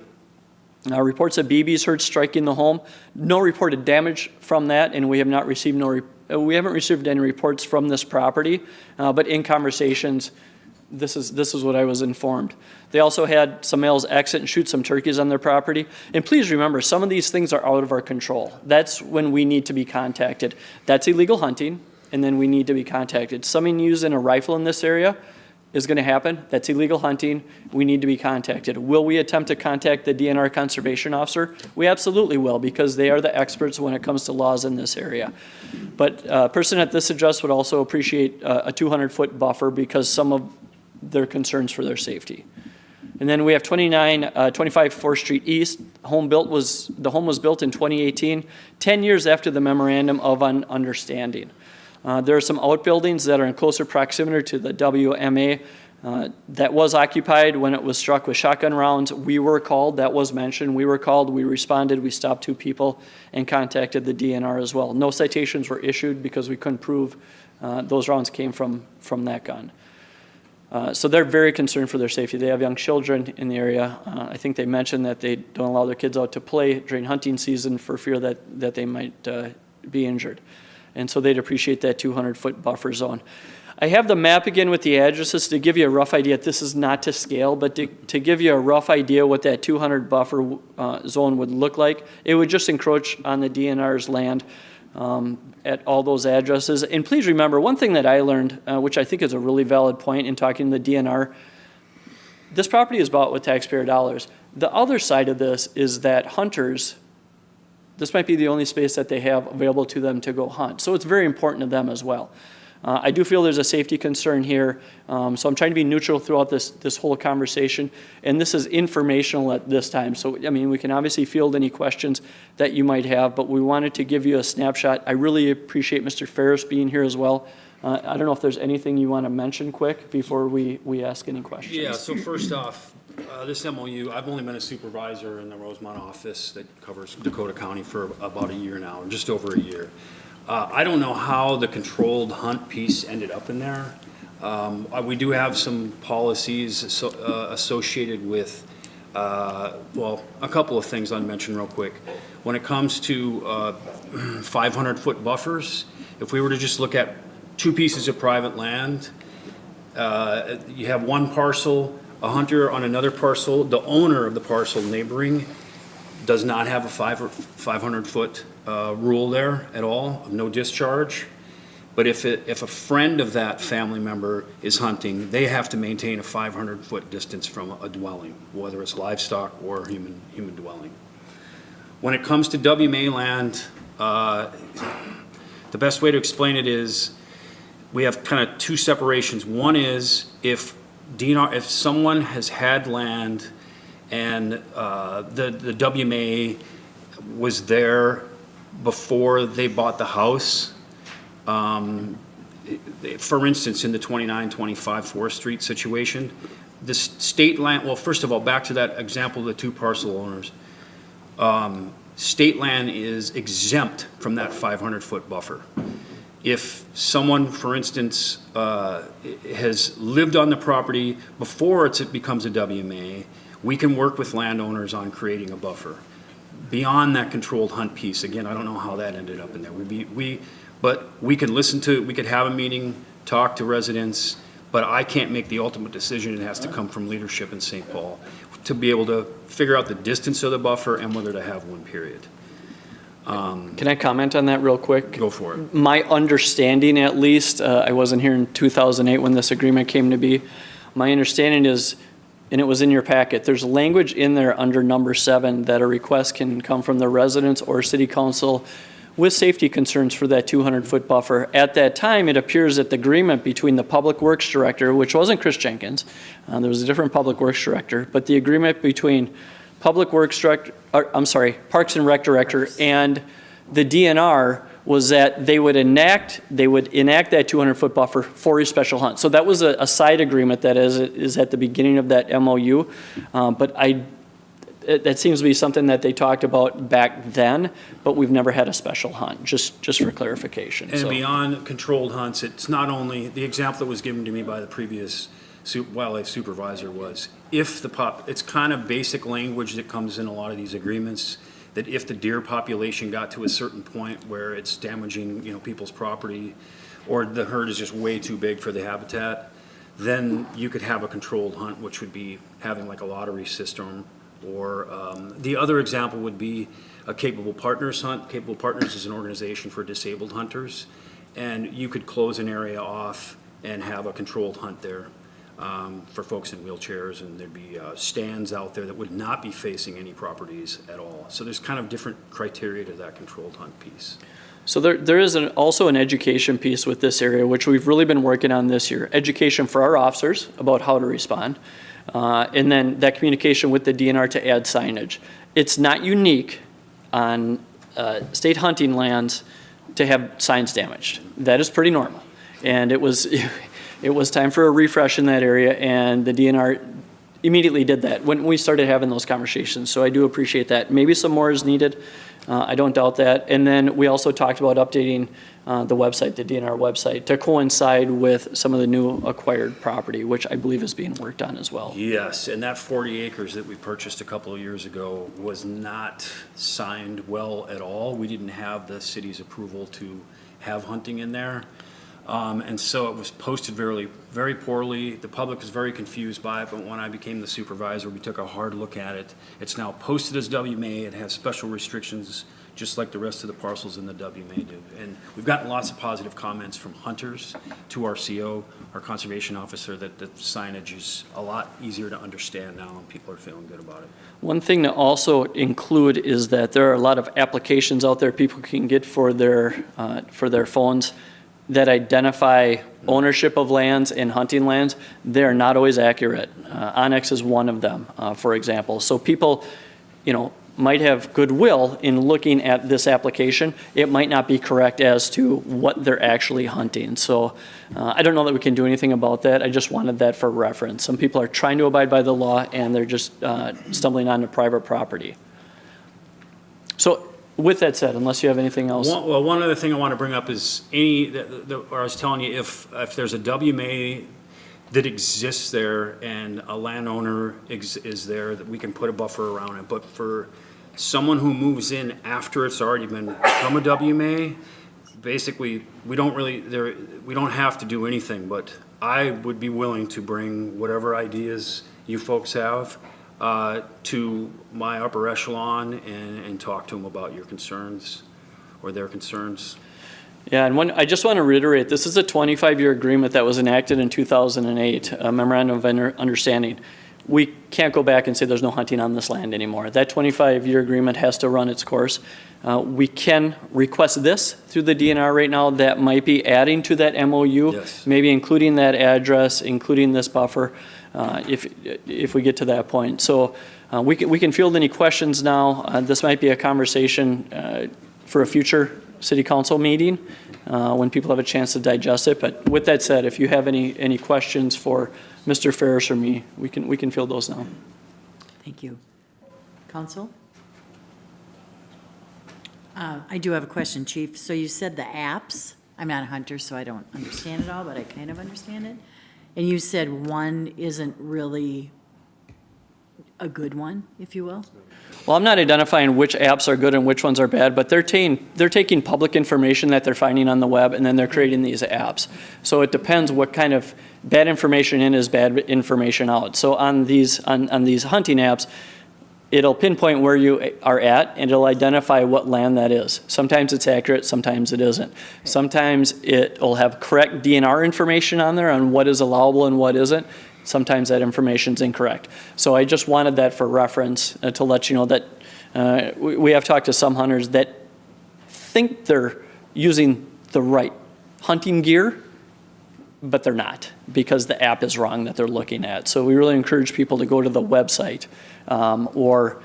Reports of BBs heard striking the home. No reported damage from that, and we haven't received any reports from this property. But in conversations, this is what I was informed. They also had some males exit and shoot some turkeys on their property. And please remember, some of these things are out of our control. That's when we need to be contacted. That's illegal hunting, and then we need to be contacted. Someone using a rifle in this area is going to happen. That's illegal hunting. We need to be contacted. Will we attempt to contact the DNR conservation officer? We absolutely will, because they are the experts when it comes to laws in this area. But a person at this address would also appreciate a 200-foot buffer because some of their concerns for their safety. And then we have 25 4th Street East. The home was built in 2018, 10 years after the memorandum of understanding. There are some outbuildings that are in closer proximity to the WMA that was occupied when it was struck with shotgun rounds. We were called, that was mentioned. We were called, we responded, we stopped 2 people and contacted the DNR as well. No citations were issued because we couldn't prove those rounds came from that gun. So they're very concerned for their safety. They have young children in the area. I think they mentioned that they don't allow their kids out to play during hunting season for fear that they might be injured. And so they'd appreciate that 200-foot buffer zone. I have the map again with the addresses to give you a rough idea. This is not to scale, but to give you a rough idea what that 200 buffer zone would look like. It would just encroach on the DNR's land at all those addresses. And please remember, one thing that I learned, which I think is a really valid point in talking to the DNR, this property is bought with taxpayer dollars. The other side of this is that hunters, this might be the only space that they have available to them to go hunt. So it's very important to them as well. I do feel there's a safety concern here, so I'm trying to be neutral throughout this whole conversation, and this is informational at this time. So, I mean, we can obviously field any questions that you might have, but we wanted to give you a snapshot. I really appreciate Mr. Ferris being here as well. I don't know if there's anything you want to mention quick before we ask any questions. Yeah, so first off, this MOU, I've only been a supervisor in the Rosemont office that covers Dakota County for about a year now, just over a year. I don't know how the controlled hunt piece ended up in there. We do have some policies associated with, well, a couple of things I'll mention real quick. When it comes to 500-foot buffers, if we were to just look at 2 pieces of private land, you have one parcel, a hunter on another parcel, the owner of the parcel neighboring does not have a 500-foot rule there at all, no discharge. But if a friend of that family member is hunting, they have to maintain a 500-foot distance from a dwelling, whether it's livestock or human dwelling. When it comes to WMA land, the best way to explain it is we have kind of 2 separations. One is if someone has had land and the WMA was there before they bought the house. For instance, in the 2925 4th Street situation, the state land, well, first of all, back to that example of the 2 parcel owners. State land is exempt from that 500-foot buffer. If someone, for instance, has lived on the property before it becomes a WMA, we can work with landowners on creating a buffer. Beyond that controlled hunt piece, again, I don't know how that ended up in there. But we could we could have a meeting, talk to residents, but I can't make the ultimate decision. It has to come from leadership in St. Paul to be able to figure out the distance of the buffer and whether to have one, period. Can I comment on that real quick? Go for it. My understanding, at least, I wasn't here in 2008 when this agreement came to be. My understanding is, and it was in your packet, there's language in there under number 7 that a request can come from the residents or city council with safety concerns for that 200-foot buffer. At that time, it appears that the agreement between the Public Works Director, which wasn't Chris Jenkins, there was a different Public Works Director, but the agreement between Public Works Director, Parks and Rec Director and the DNR was that they would enact that 200-foot buffer for a special hunt. So that was a side agreement that is at the beginning of that MOU, but that seems to be something that they talked about back then, but we've never had a special hunt, just for clarification. And beyond controlled hunts, it's not only the example that was given to me by the previous wildlife supervisor was, if it's kind of basic language that comes in a lot of these agreements, that if the deer population got to a certain point where it's damaging, people's property, or the herd is just way too big for the habitat, then you could have a controlled hunt, which would be having like a lottery system. Or the other example would be a Capable Partners hunt. Capable Partners is an organization for disabled hunters, and you could close an area off and have a controlled hunt there for folks in wheelchairs, and there'd be stands out there that would not be facing any properties at all. So there's kind of different criteria to that controlled hunt piece. So there is also an education piece with this area, which we've really been working on this year. Education for our officers about how to respond, and then that communication with the DNR to add signage. It's not unique on state hunting lands to have signs damaged. That is pretty normal. And it was time for a refresh in that area, and the DNR immediately did that when we started having those conversations. So I do appreciate that. Maybe some more is needed. I don't doubt that. And then we also talked about updating the website, the DNR website, to coincide with some of the new acquired property, which I believe is being worked on as well. Yes, and that 40 acres that we purchased a couple of years ago was not signed well at all. We didn't have the city's approval to have hunting in there. And so it was posted very, very poorly. The public was very confused by it, but when I became the supervisor, we took a hard look at it. It's now posted as WMA. It has special restrictions, just like the rest of the parcels in the WMA do. And we've gotten lots of positive comments from hunters to our CO, our conservation officer, that the signage is a lot easier to understand now, and people are feeling good about it. One thing to also include is that there are a lot of applications out there people can get for their phones that identify ownership of lands and hunting lands. They're not always accurate. Onyx is one of them, for example. So people, might have goodwill in looking at this application. It might not be correct as to what they're actually hunting. So I don't know that we can do anything about that. I just wanted that for reference. Some people are trying to abide by the law, and they're just stumbling onto private property. So with that said, unless you have anything else. One other thing I want to bring up is I was telling you, if there's a WMA that exists there and a landowner is there, that we can put a buffer around it. But for someone who moves in after it's already become a WMA, basically we don't have to do anything. But I would be willing to bring whatever ideas you folks have to my upper echelon and talk to them about your concerns or their concerns. Yeah, and I just want to reiterate, this is a 25-year agreement that was enacted in 2008, a memorandum of understanding. We can't go back and say there's no hunting on this land anymore. That 25-year agreement has to run its course. We can request this through the DNR right now. That might be adding to that MOU, yes. Maybe including that address, including this buffer, if we get to that point. So we can field any questions now. This might be a conversation for a future city council meeting when people have a chance to digest it. But with that said, if you have any questions for Mr. Ferris or me, we can field those now. Thank you. Council? I do have a question, Chief. So you said the apps. I'm not a hunter, so I don't understand it all, but I kind of understand it. And you said one isn't really a good one, if you will? Well, I'm not identifying which apps are good and which ones are bad, but they're taking public information that they're finding on the web, and then they're creating these apps. So it depends what kind of bad information in is bad information out. So on these hunting apps, it'll pinpoint where you are at, and it'll identify what land that is. Sometimes it's accurate, sometimes it isn't. Sometimes it'll have correct DNR information on there on what is allowable and what isn't. Sometimes that information's incorrect. So I just wanted that for reference to let you know that we have talked to some hunters that think they're using the right hunting gear, but they're not, because the app is wrong that they're looking at. So we really encourage people to go to the website or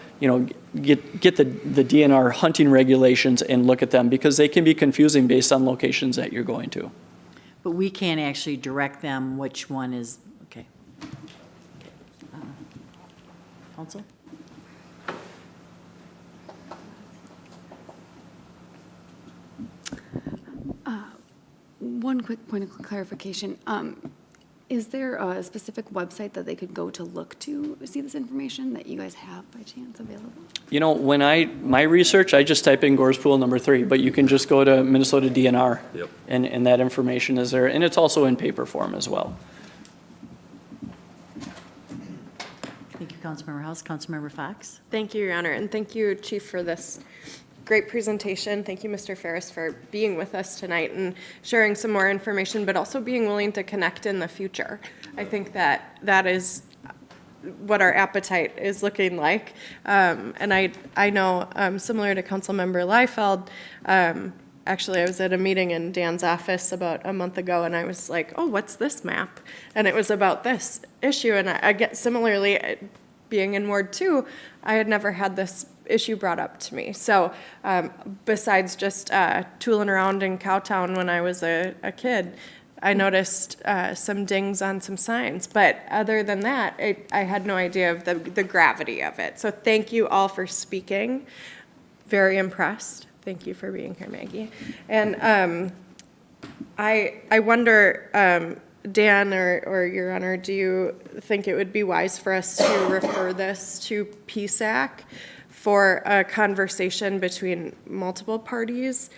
get the DNR hunting regulations and look at them, because they can be confusing based on locations that you're going to. But we can't actually direct them which one is, okay. Council? One quick point of clarification. Is there a specific website that they could go to look to see this information that you guys have by chance available? You know, when my research, I just type in Gores Pool number 3, but you can just go to Minnesota DNR. Yep. And that information is there, and it's also in paper form as well. Thank you, Councilmember House. Councilmember Fox? Thank you, Your Honor, and thank you, Chief, for this great presentation. Thank you, Mr. Ferris, for being with us tonight and sharing some more information, but also being willing to connect in the future. I think that is what our appetite is looking like. And I know, similar to Councilmember Liefeld, actually, I was at a meeting in Dan's office about a month ago, and I was like, oh, what's this map? And it was about this issue, and I get similarly, being in Ward 2, I had never had this issue brought up to me. So besides just tooling around in Cowtown when I was a kid, I noticed some dings on some signs. But other than that, I had no idea of the gravity of it. So thank you all for speaking. Very impressed. Thank you for being here, Maggie. And I wonder, Dan or Your Honor, do you think it would be wise for us to refer this to PSAC for a conversation between multiple parties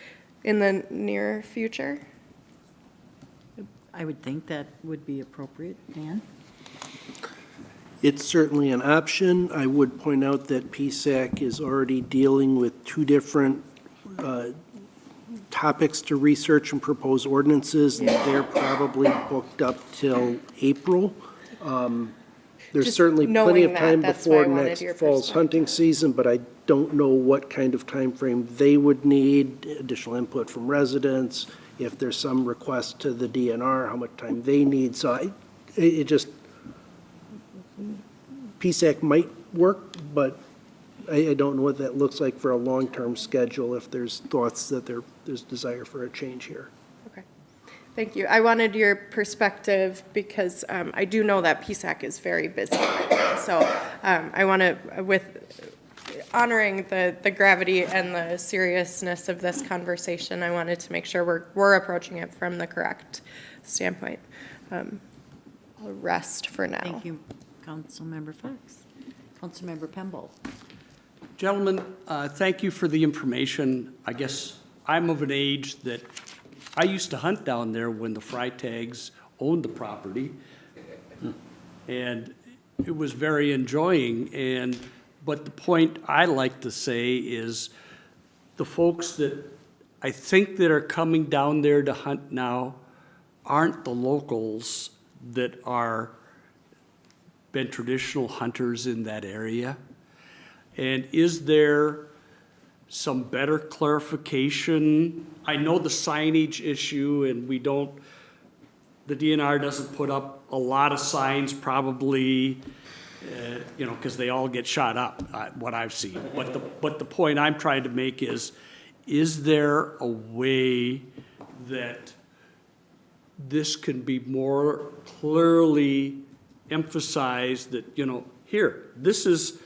in the near future? I would think that would be appropriate. Dan? It's certainly an option. I would point out that PSAC is already dealing with 2 different topics to research and propose ordinances, and they're probably booked up till April. There's Just certainly plenty of knowing time that, that's why I before wanted next your fall's perspective. hunting season, but I don't know what kind of time frame they would need, additional input from residents, if there's some request to the DNR, how much time they need. So it just, PSAC might work, but I don't know what that looks like for a long-term schedule, if there's thoughts that there's desire for a change here. Okay. Thank you. I wanted your perspective because I do know that PSAC is very busy right now. So I want to, with honoring the gravity and the seriousness of this conversation, I wanted to make sure we're approaching it from the correct standpoint. I'll rest for now. Thank you, Councilmember Fox. Councilmember Pemble. Gentlemen, thank you for the information. I guess I'm of an age that I used to hunt down there when the Freitags owned the property. And it was very enjoying. But the point I like to say is the folks that I think that are coming down there to hunt now aren't the locals that are been traditional hunters in that area. And is there some better clarification? I know the signage issue, and the DNR doesn't put up a lot of signs probably, because they all get shot up, what I've seen. But the point I'm trying to make is there a way that this can be more clearly emphasized that, here, this is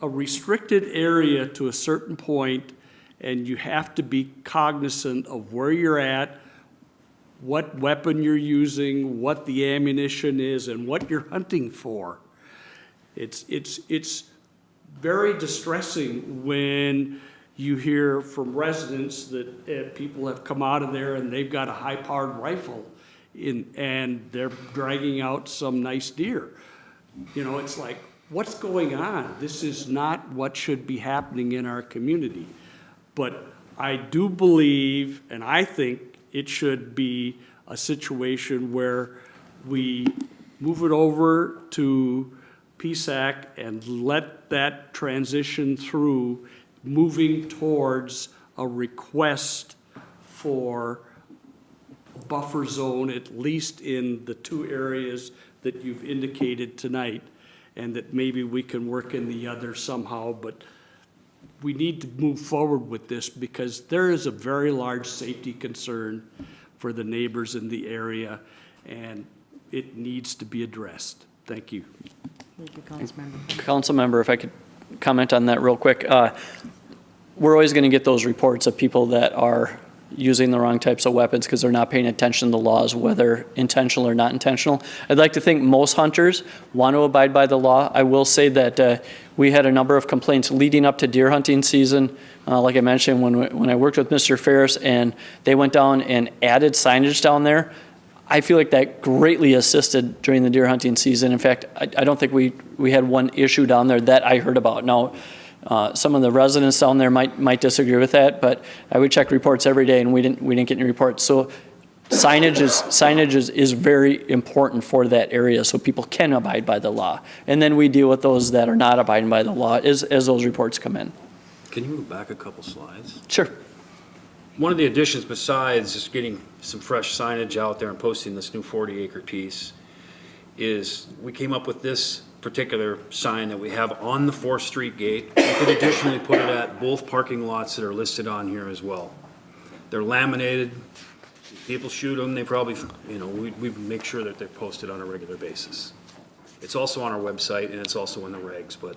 a restricted area to a certain point, and you have to be cognizant of where you're at, what weapon you're using, what the ammunition is, and what you're hunting for. It's very distressing when you hear from residents that people have come out of there and they've got a high-powered rifle and they're dragging out some nice deer. It's like, what's going on? This is not what should be happening in our community. But I do believe, and I think it should be a situation where we move it over to PSAC and let that transition through, moving towards a request for a buffer zone, at least in the 2 areas that you've indicated tonight, and that maybe we can work in the other somehow, but we need to move forward with this because there is a very large safety concern for the neighbors in the area, and it needs to be addressed. Thank you. Thank you, Councilmember. Councilmember, if I could comment on that real quick. We're always going to get those reports of people that are using the wrong types of weapons because they're not paying attention to the laws, whether intentional or not intentional. I'd like to think most hunters want to abide by the law. I will say that we had a number of complaints leading up to deer hunting season. Like I mentioned, when I worked with Mr. Ferris and they went down and added signage down there, I feel like that greatly assisted during the deer hunting season. In fact, I don't think we had one issue down there that I heard about. Now, some of the residents down there might disagree with that, but I would check reports every day, and we didn't get any reports. So signage is very important for that area, so people can abide by the law. And then we deal with those that are not abiding by the law as those reports come in. Can you move back a couple slides? Sure. One of the additions, besides just getting some fresh signage out there and posting this new 40-acre piece, is we came up with this particular sign that we have on the 4th Street gate. We could additionally put it at both parking lots that are listed on here as well. They're laminated. People shoot them. They probably, we make sure that they're posted on a regular basis. It's also on our website, and it's also in the regs, but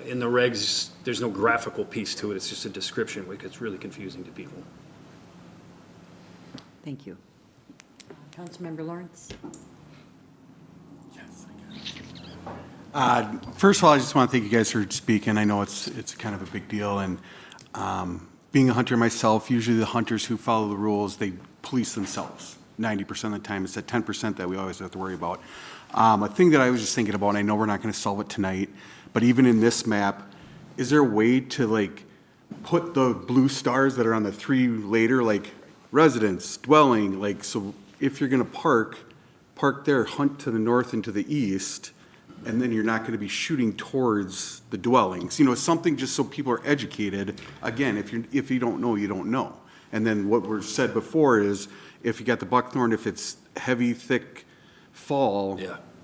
in the regs, there's no graphical piece to it. It's just a description, which gets really confusing to people. Thank you. Councilmember Lawrence? First of all, I just want to thank you guys for speaking. I know it's kind of a big deal, and being a hunter myself, usually the hunters who follow the rules, they police themselves 90% of the time. It's that 10% that we always have to worry about. A thing that I was just thinking about, and I know we're not going to solve it tonight, but even in this map, is there a way to put the blue stars that are on the 3 later, like residence, dwelling, so if you're going to park there, hunt to the north and to the east, and then you're not going to be shooting towards the dwellings. Something just so people are educated. Again, if you don't know, you don't know. And then what was said before is, if you got the buckthorn, if it's heavy, thick fall,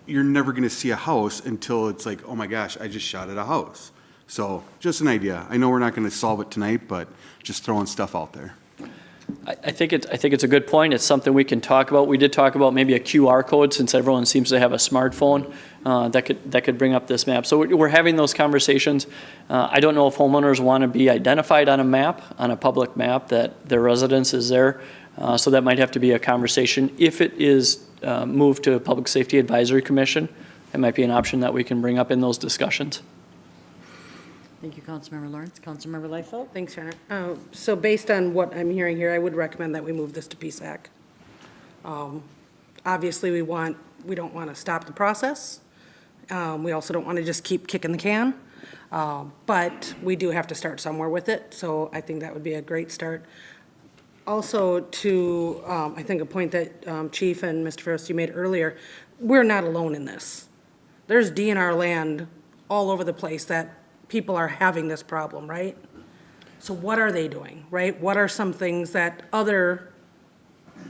you're never going to see a house until it's like, oh my gosh, I just shot at a house. So just an idea. I know we're not going to solve it tonight, but just throwing stuff out there. I think it's a good point. It's something we can talk about. We did talk about maybe a QR code, since everyone seems to have a smartphone that could bring up this map. So we're having those conversations. I don't know if homeowners want to be identified on a map, on a public map, that their residence is there. So that might have to be a conversation. If it is moved to a Public Safety Advisory Commission, it might be an option that we can bring up in those discussions. Thank you, Councilmember Lawrence. Councilmember Liefeld? Thanks, Sharon. So based on what I'm hearing here, I would recommend that we move this to PSAC. Obviously, we don't want to stop the process. We also don't want to just keep kicking the can. But we do have to start somewhere with it, so I think that would be a great start. Also, to, I think a point that Chief and Mr. Ferris, you made earlier, we're not alone in this. There's DNR land all over the place that people are having this problem, right? So what are they doing, right? What are some things that other,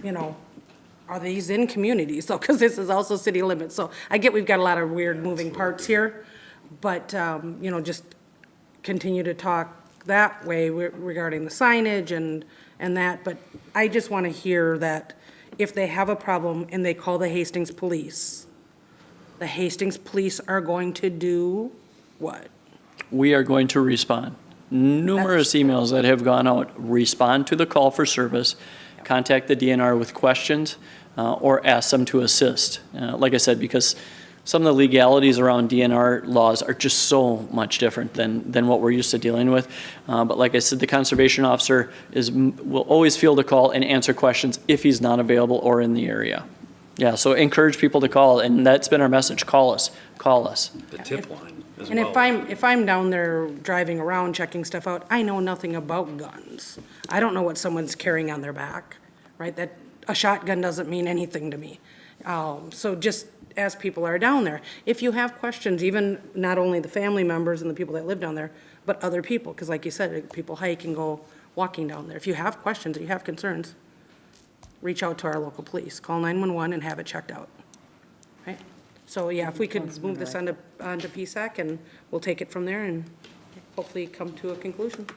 are these in communities? So, because this is also city limits. So I get we've got a lot of weird moving parts here, but, just continue to talk that way regarding the signage and that. But I just want to hear that if they have a problem and they call the Hastings police, the Hastings police are going to do what? We are going to respond. Numerous emails that have gone out, respond to the call for service, contact the DNR with questions, or ask them to assist. Like I said, because some of the legalities around DNR laws are just so much different than what we're used to dealing with. But like I said, the conservation officer will always field a call and answer questions if he's not available or in the area. Yeah, so encourage people to call, and that's been our message. Call us. The tip line as And well. if I'm down there driving around checking stuff out, I know nothing about guns. I don't know what someone's carrying on their back, right? That a shotgun doesn't mean anything to me. So just as people are down there, if you have questions, even not only the family members and the people that live down there, but other people, because like you said, people hike and go walking down there. If you have questions, or you have concerns, reach out to our local police. Call 911 and have it checked out, right? So, yeah, if we could move this onto PSAC, and we'll take it from there and hopefully come to a conclusion.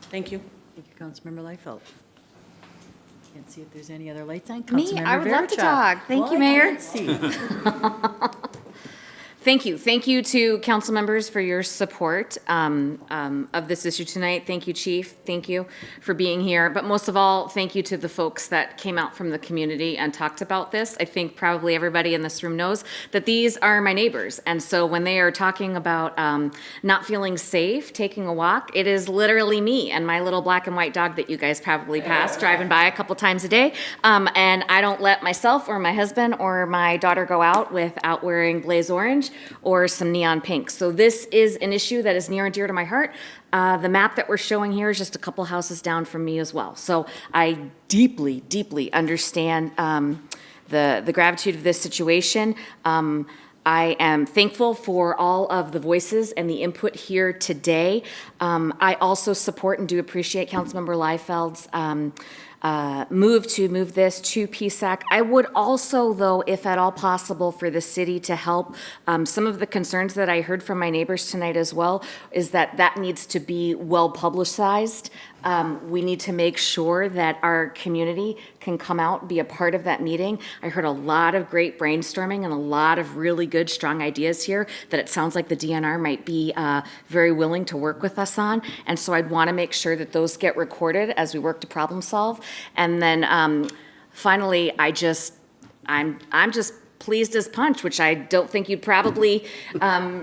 Thank you. Thank you, Councilmember Liefeld. Can't see if there's any other lights on. Me? I would love to talk. Thank you, Mayor. Thank you. Thank you to council members for your support of this issue tonight. Thank you, Chief. Thank you for being here. But most of all, thank you to the folks that came out from the community and talked about this. I think probably everybody in this room knows that these are my neighbors. And so when they are talking about not feeling safe, taking a walk, it is literally me and my little black and white dog that you guys probably pass driving by a couple times a day. And I don't let myself or my husband or my daughter go out without wearing blaze orange or some neon pink. So this is an issue that is near and dear to my heart. The map that we're showing here is just a couple houses down from me as well. So I deeply, deeply understand the gravitude of this situation. I am thankful for all of the voices and the input here today. I also support and do appreciate Councilmember Liefeld's move this to PSAC. I would also, though, if at all possible, for the city to help. Some of the concerns that I heard from my neighbors tonight as well is that needs to be well publicized. We need to make sure that our community can come out, be a part of that meeting. I heard a lot of great brainstorming and a lot of really good, strong ideas here that it sounds like the DNR might be very willing to work with us on. And so I'd want to make sure that those get recorded as we work to problem solve. And then finally, I'm just pleased as punch, which I don't think you'd probably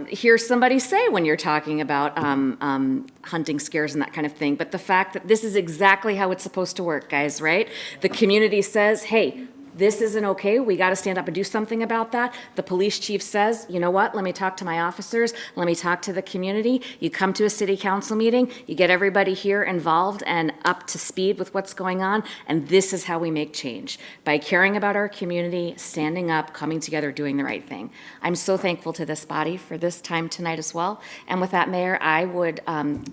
hear somebody say when you're talking about hunting scares and that kind of thing. But the fact that this is exactly how it's supposed to work, guys, right? The community says, hey, this isn't okay. We got to stand up and do something about that. The police chief says, you know what? Let me talk to my officers. Let me talk to the community. You come to a city council meeting, you get everybody here involved and up to speed with what's going on. And this is how we make change, by caring about our community, standing up, coming together, doing the right thing. I'm so thankful to this body for this time tonight as well. And with that, Mayor, I would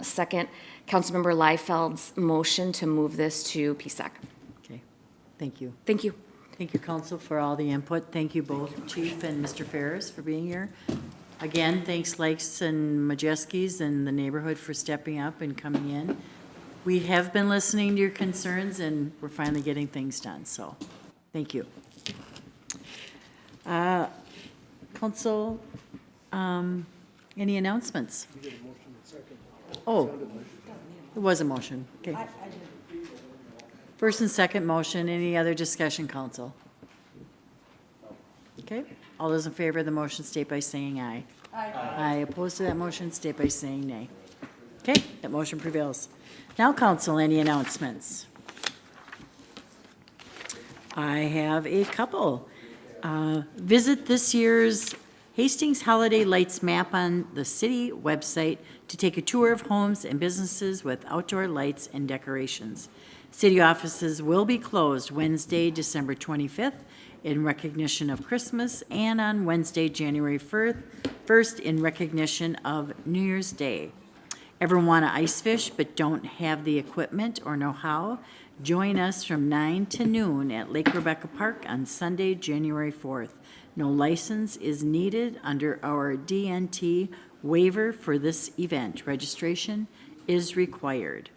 second Councilmember Liefeld's motion to move this to PSAC. Okay, thank you. Thank you. Thank you, Council, for all the input. Thank you both, Chief and Mr. Ferris, for being here. Again, thanks Likes and Majeskis and the neighborhood for stepping up and coming in. We have been listening to your concerns, and we're finally getting things done, so thank you. Council, any announcements? Oh, there was a motion. Okay. First and second motion. Any other discussion, Council? Okay. All those in favor of the motion state by saying aye. Aye. Aye. Opposed to that motion state by saying nay. Okay, that motion prevails. Now, Council, any announcements? I have a couple. Visit this year's Hastings Holiday Lights map on the city website to take a tour of homes and businesses with outdoor lights and decorations. City offices will be closed Wednesday, December 25th in recognition of Christmas, and on Wednesday, January 1st in recognition of New Year's Day. Ever want to ice fish but don't have the equipment or know how? Join us from 9 to noon at Lake Rebecca Park on Sunday, January 4th. No license is needed under our DNT waiver for this event. Registration is required.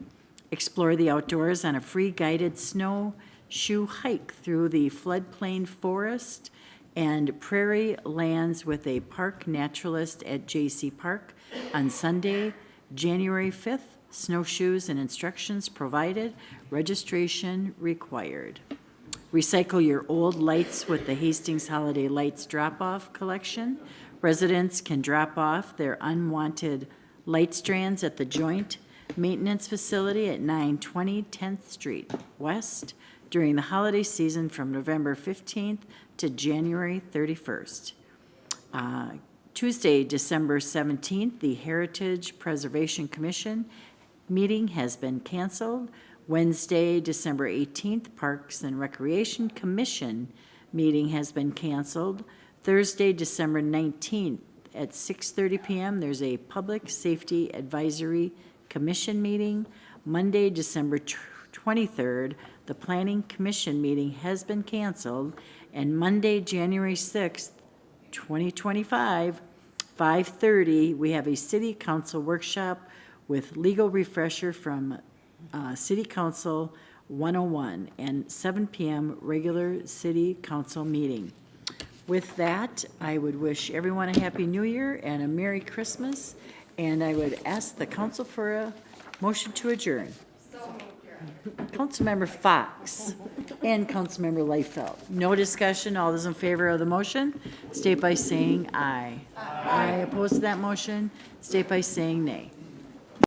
Explore the outdoors on a free guided snowshoe hike through the floodplain forest and prairie lands with a park naturalist at JC Park on Sunday, January 5th. Snowshoes and instructions provided. Registration required. Recycle your old lights with the Hastings Holiday Lights Drop-Off Collection. Residents can drop off their unwanted light strands at the Joint Maintenance Facility at 920 10th Street West during the holiday season from November 15th to January 31st. Tuesday, December 17th, the Heritage Preservation Commission meeting has been canceled. Wednesday, December 18th, Parks and Recreation Commission meeting has been canceled. Thursday, December 19th at 6:30 p.m., there's a Public Safety Advisory Commission meeting. Monday, December 23rd, the Planning Commission meeting has been canceled. And Monday, January 6th, 2025, 5:30, we have a City Council workshop with legal refresher from City Council 101, and 7 p.m. regular City Council meeting. With that, I would wish everyone a Happy New Year and a Merry Christmas, and I would ask the council for a motion to adjourn. Councilmember Fox and Councilmember Leifeld. No discussion. All those in favor of the motion, state by saying aye. Aye. Opposed to that motion, state by saying nay.